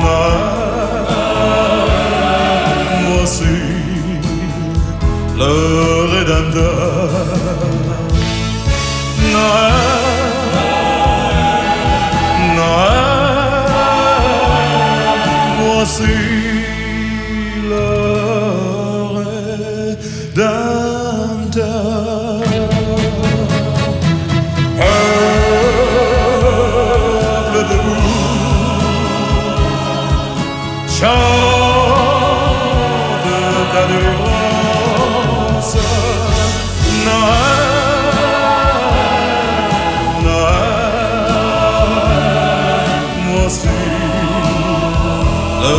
Noël, voici le Rédempteur. Noël, Noël, voici le Rédempteur. Peuple debout, chante ta délivrance. Noël, Noël, voici le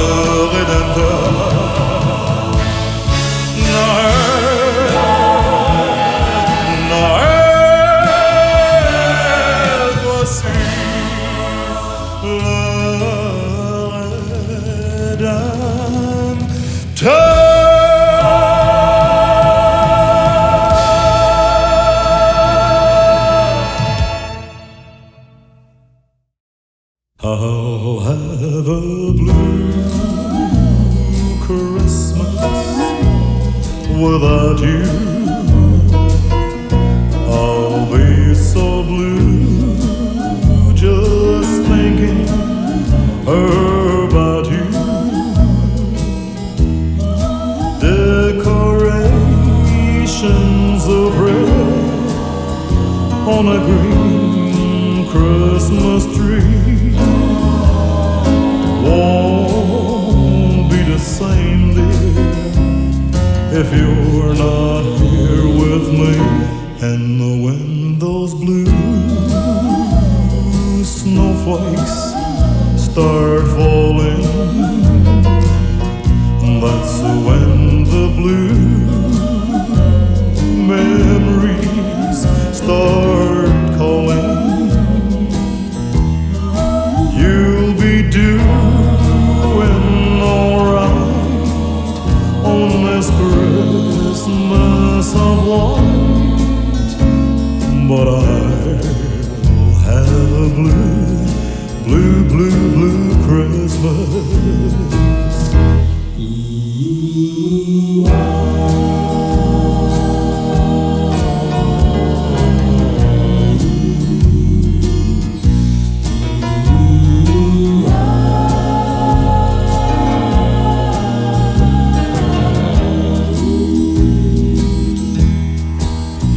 on a green Christmas tree. Won't be the same, dear, if you're not here with me. And when those blue snowflakes start falling, that's when the blue memories start calling. You'll be doing alright on this Christmas of white, but I'll have a blue, blue, blue, blue Christmas.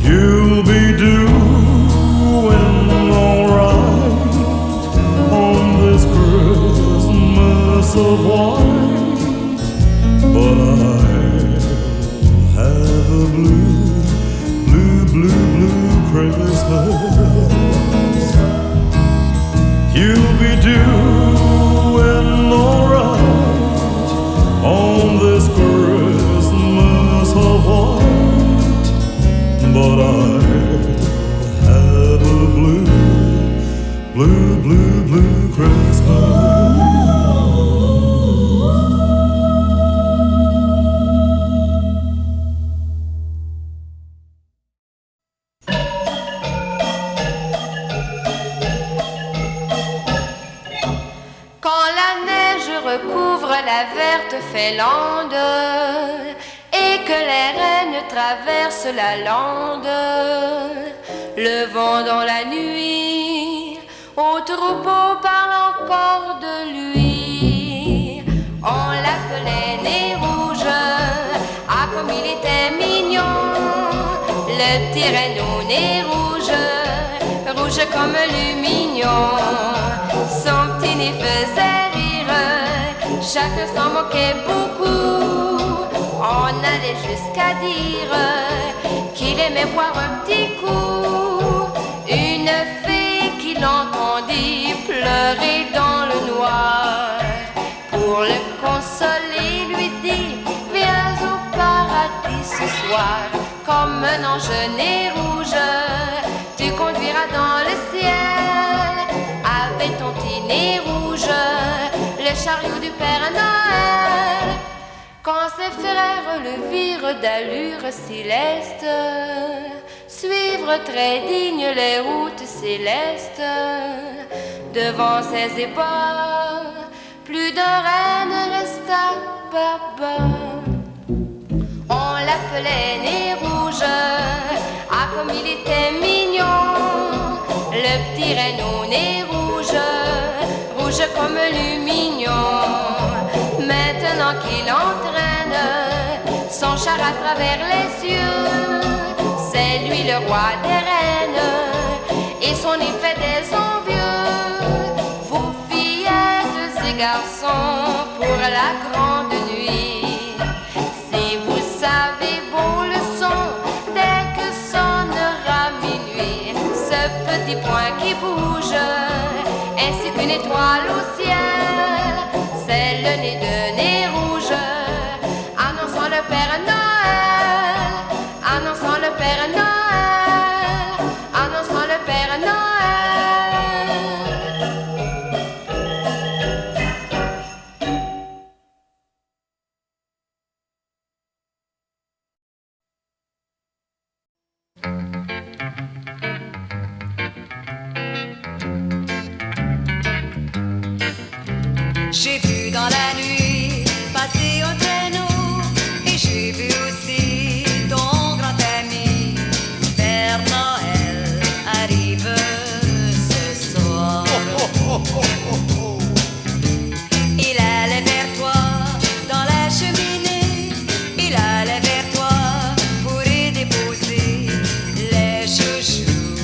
You'll be doing alright on this Christmas of white, but I'll have a blue, blue, blue, blue Christmas. You'll be doing alright on this Christmas of white, but I'll have a blue, blue, blue, blue Christmas. Quand la neige recouvre la verte Félande et que les rennes traversent la lande, le vent dans la nuit, au troupeau parle encore de lui. On l'appelait Nez Rouge, ah comme il était mignon, le petit renne au nez rouge, rouge comme lumignon. Son petit nez faisait rire, chacun s'en moquait beaucoup. On allait jusqu'à dire qu'il aimait boire un petit coup. Une fée qui l'entendit pleurer dans le noir, pour le consoler lui dit: viens au paradis ce soir. Comme un ange nez rouge, tu conduiras dans le ciel avec ton petit nez rouge, le chariot du Père Noël. Quand ses frères le virent d'allure céleste, suivre très digne les routes célestes, devant ses épaules, plus d'un renne resta baba. On l'appelait Nez Rouge, ah comme il était mignon, le petit renne au nez rouge, rouge comme lumignon. Maintenant qu'il entraîne son char à travers les cieux, c'est lui le roi des reines et son effet des envieux. Vous fillettes et garçons pour la grande nuit, si vous savez beau le son dès que sonnera minuit, ce petit point qui bouge ainsi qu'une étoile au ciel, c'est le nez de Nez Rouge, annonçant le Père Noël, annonçant le Père Noël, annonçant le Père Noël. J'ai vu dans la nuit passer un traîneau et j'ai vu aussi ton grand ami Père Noël arrive ce soir. Il allait vers toi dans la cheminée, il allait vers toi pour y déposer les chouchous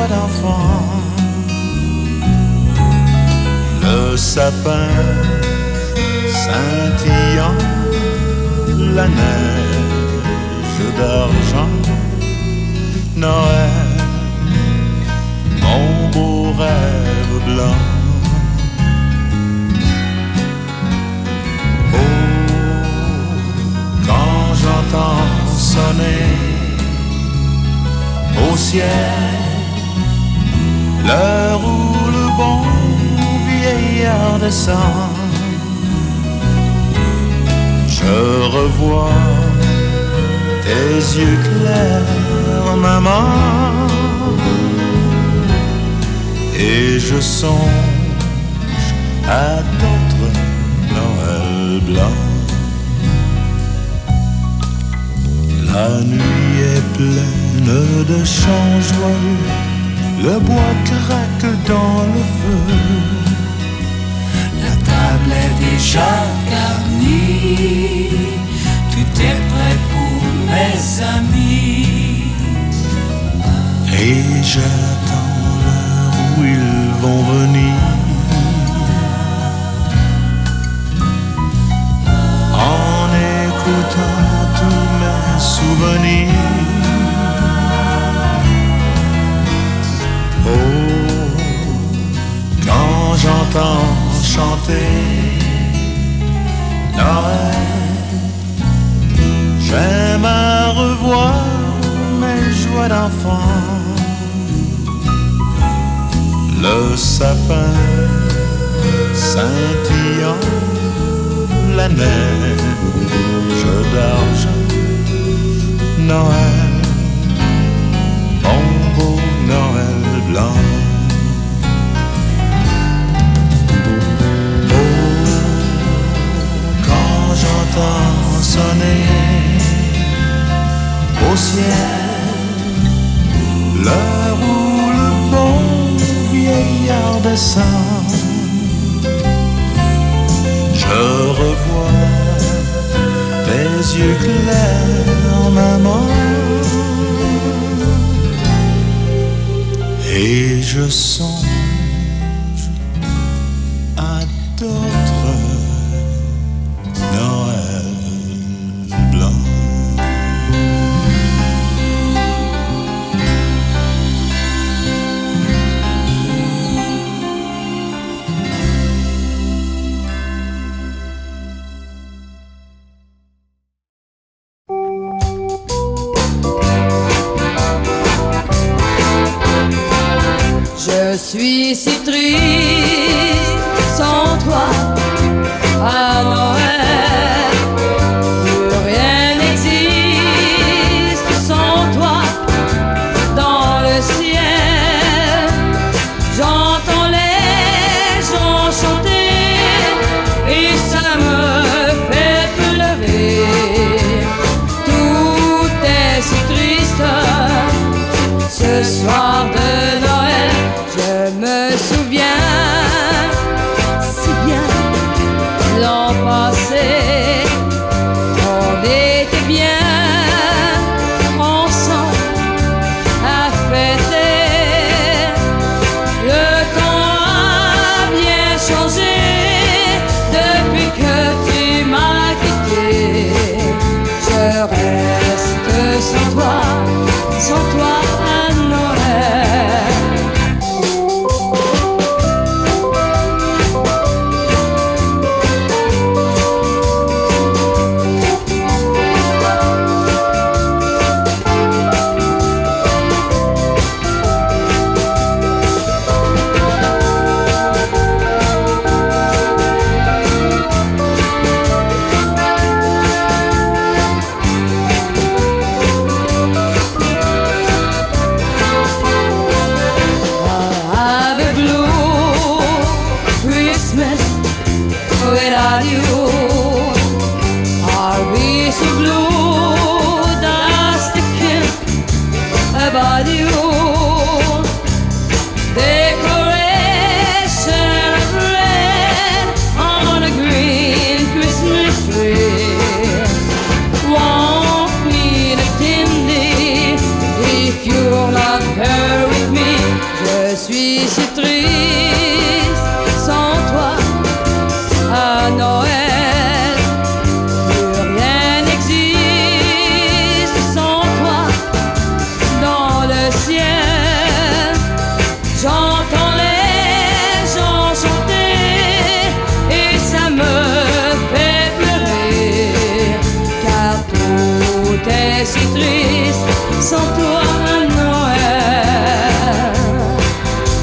joie d'enfant. Le sapin scintillant, la neige d'argent, Noël, mon beau rêve blanc. Quand j'entends sonner au ciel l'heure où le bon vieillard descend, je revois tes yeux clairs, maman, et je songe à d'autres Noël blancs. La nuit est pleine de chants joyeux, le bois craque dans le feu, la table est déjà garnie, tout est prêt pour mes amis, et j'attends l'heure où ils vont venir. En écoutant tous mes souvenirs. Oh, quand j'entends chanter Noël, j'aime à revoir mes joies d'enfant. Le sapin scintillant, la neige d'argent, Noël, mon beau Noël blanc. Oh, quand j'entends sonner au ciel l'heure où le bon vieillard descend, je revois tes yeux clairs, maman, et je songe à d'autres Noël blancs. Je suis si triste sans toi à Noël, plus rien n'existe sans toi dans le ciel. J'entends les gens chanter et ça me fait pleurer. Tout est si triste ce soir de Noël. Je me souviens est si triste sans toi à Noël.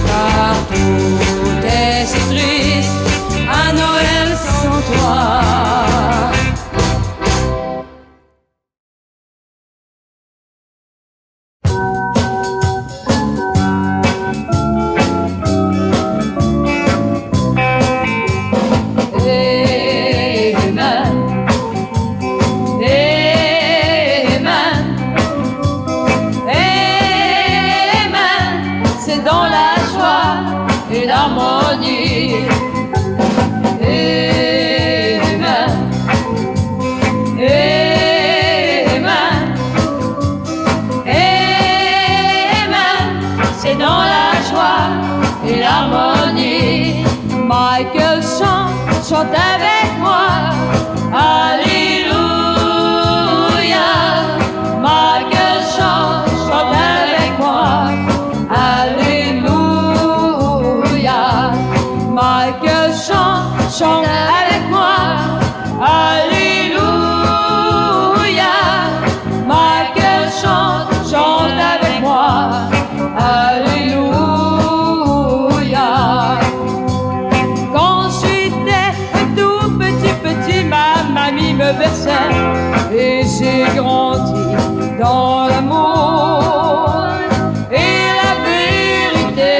Car tout est si triste à Noël sans toi. Michael chante avec moi, Alléluia. Michael chante avec moi, Alléluia. Michael chante avec moi, Alléluia. Michael chante avec moi, Alléluia. Me berçait et j'ai grandi dans l'amour et la vérité.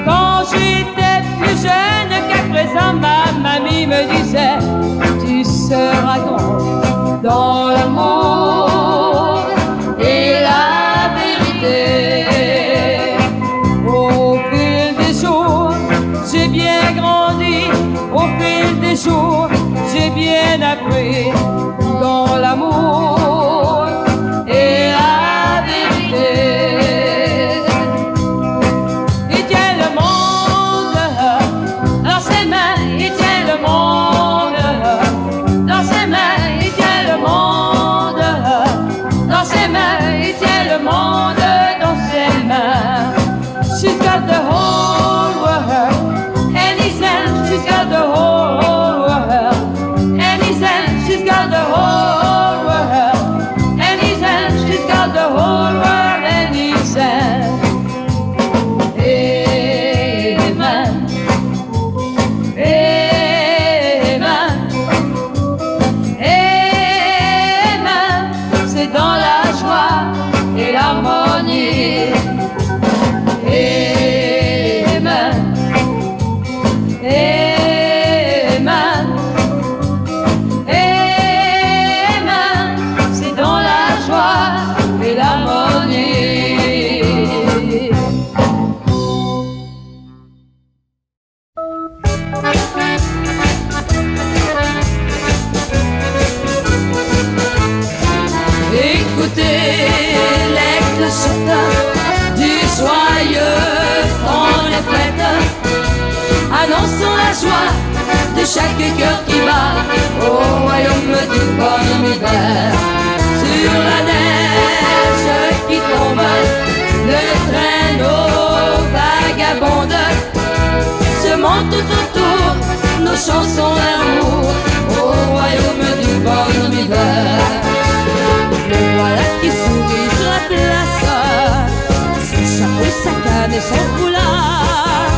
Quand j'étais plus jeune qu'à présent, ma mamie me disait: tu seras grand dans l'amour et la vérité. Au fil des jours, j'ai bien grandi. Au fil des jours, j'ai bien appris dans l'amour et la vérité. Il tient le monde dans ses mains, il tient le monde dans ses mains, il tient le monde dans ses mains, il tient le monde dans ses mains. She's got the whole world. She's got the whole world, and he said she's got the whole world, and he said she's got the whole world, and he said, Amen, Amen, Amen. C'est dans la joie et l'harmonie. Amen. Amen, Amen, c'est dans la joie et l'harmonie. Écoutez les clochettes du joyeux temps des fêtes, annonçant la joie de chaque cœur qui bat au royaume du bonhomme hiver. Sur la neige qui tombe, le traîneau vagabonde se monte tout autour nos chansons d'amour au royaume du bonhomme hiver. Le voilà qui sourit sur la place, son chapeau, sa canne et son foulard.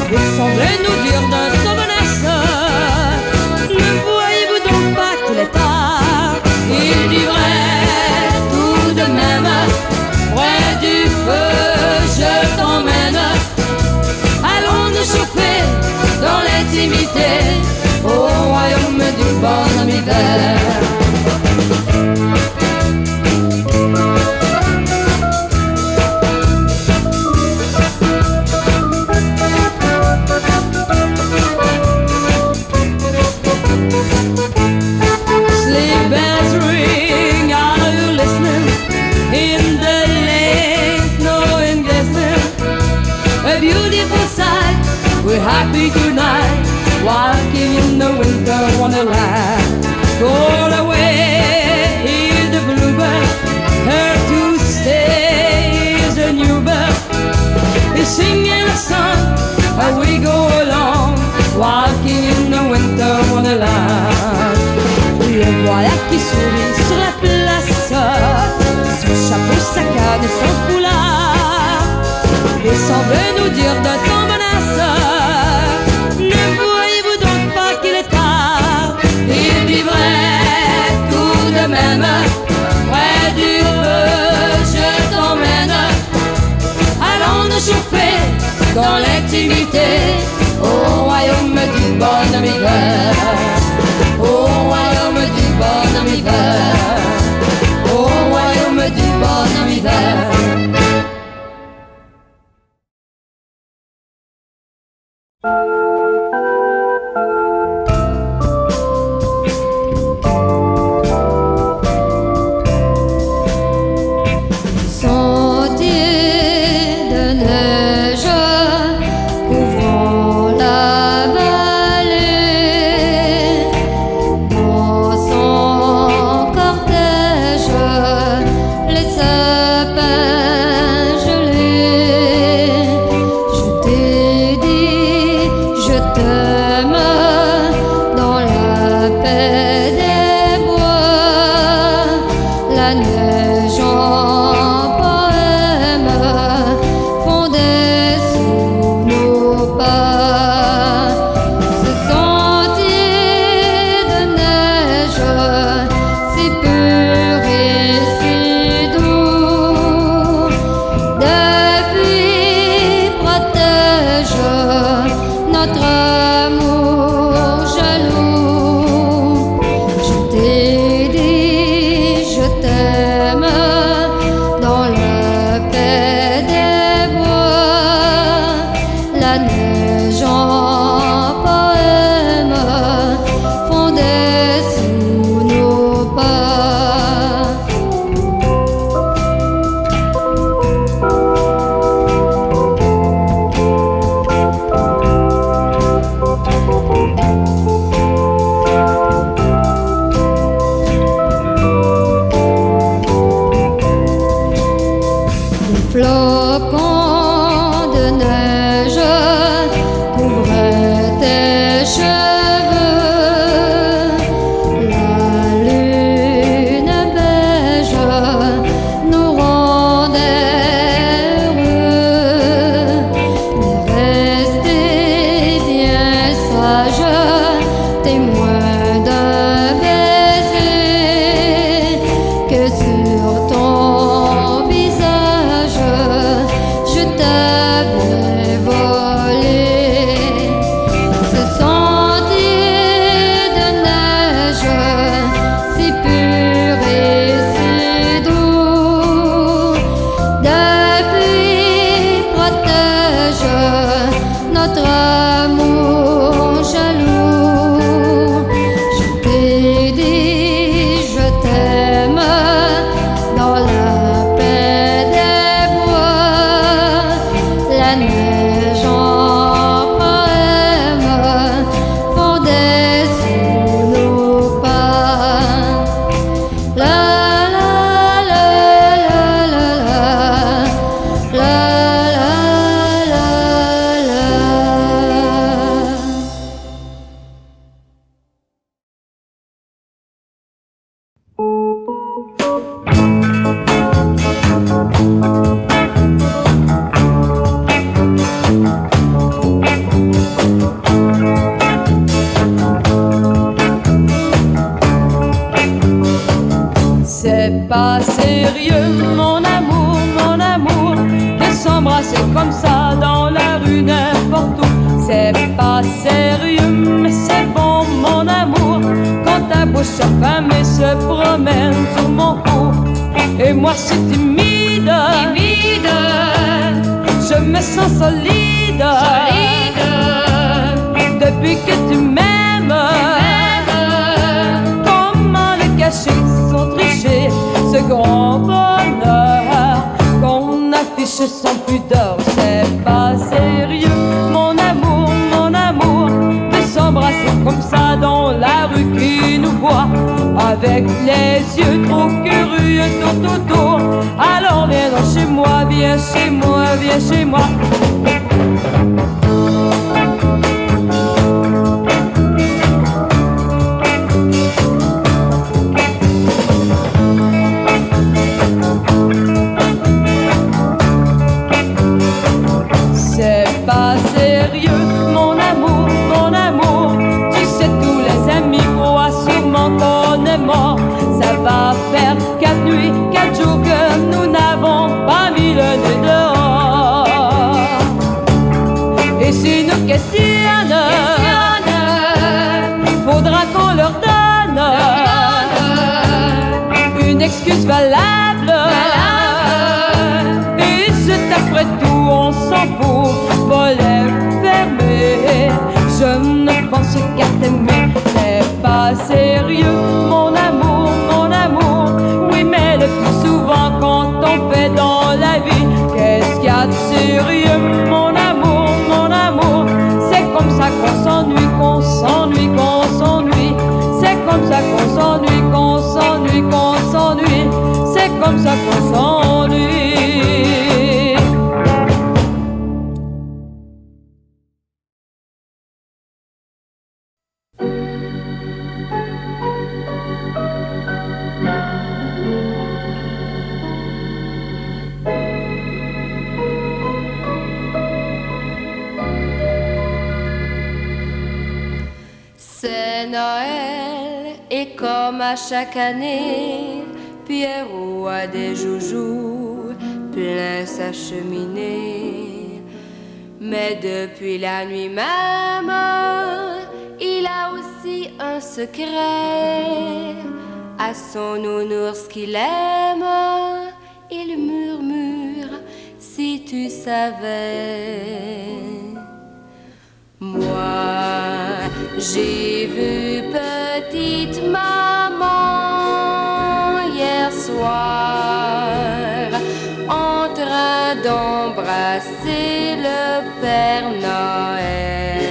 Vous semblez nous dire d'un ton menace, ne voyez-vous donc pas qu'il est tard? Il dirait tout de même, près du feu je t'emmène. Allons nous chauffer dans l'intimité au royaume du bonhomme hiver. We're happy tonight, walking in the winter wonderland. Go away, here's the bluebird, her to stay is a new bird. He's singing a song as we go along, walking in the winter wonderland. Le voilà qui qui sourit sur la place, son chapeau, sa canne et son foulard, et semble nous dire d'un ton menace: ne voyez-vous donc pas qu'il est tard? Il vivrait tout de même près du feu, je t'emmène. Allons nous chauffer dans l'intimité au royaume du bonhomme hiver, au royaume du bonhomme hiver, au royaume du bonhomme hiver. Avec les yeux trop curieux tout autour. Alors viens donc chez moi, viens chez moi, viens chez moi. leur donne une excuse valable. Et c'est après tout, on s'en fout, volet fermé. Je ne pense qu'à t'aimer, c'est pas sérieux, mon amour, mon amour. Oui, mais le plus souvent quand on fait dans la vie, qu'est-ce qu'il y a de sérieux, mon amour, mon amour. C'est comme ça qu'on s'ennuie, qu'on s'ennuie, qu'on s'ennuie. C'est comme ça qu'on s'ennuie, qu'on s'ennuie, qu'on s'ennuie. C'est comme ça qu'on s'ennuie. C'est Noël et comme à chaque année, Pierrot a des joujoux plein sa cheminée. Mais depuis la nuit même, il a aussi un secret. À son nounours qu'il aime, il murmure, si tu savais. Moi, j'ai vu petite maman hier soir en train d'embrasser le Père Noël.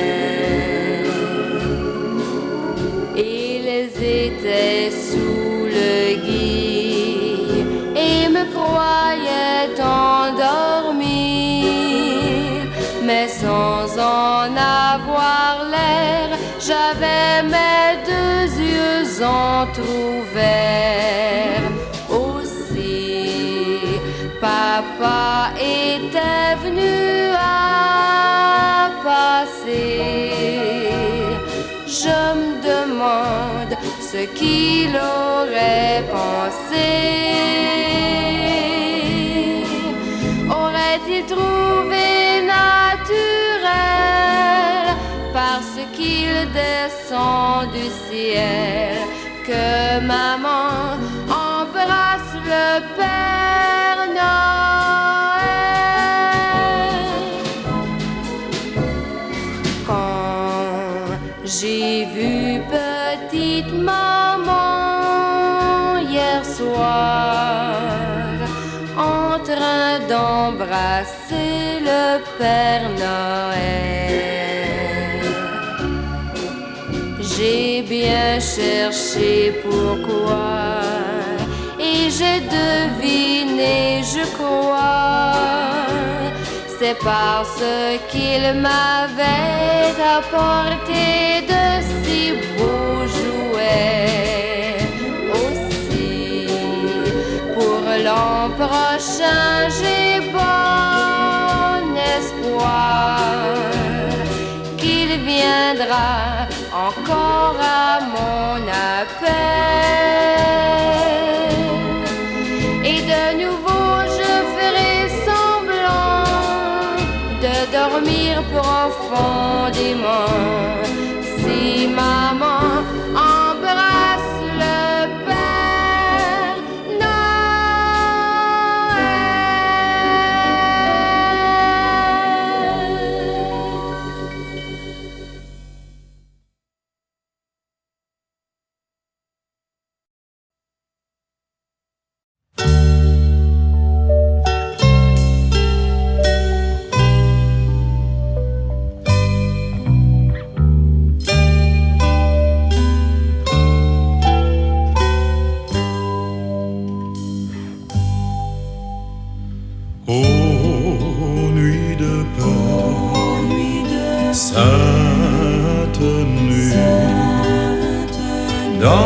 Ils étaient sous le gui et me croyaient endormi, mais sans en avoir l'air, j'avais mes deux yeux entr'ouverts. Aussi, papa était venu à passer. Je me demande ce qu'il aurait pensé. Aurait-il trouvé naturel, parce qu'il descend du ciel, que maman embrasse le Père Noël? Quand j'ai vu petite maman hier soir en train d'embrasser le Père Noël, j'ai bien cherché pourquoi et j'ai deviné, je crois, c'est parce qu'il m'avait apporté de si beaux jouets. Aussi, pour l'an prochain, j'ai bon espoir qu'il viendra encore à mon appel.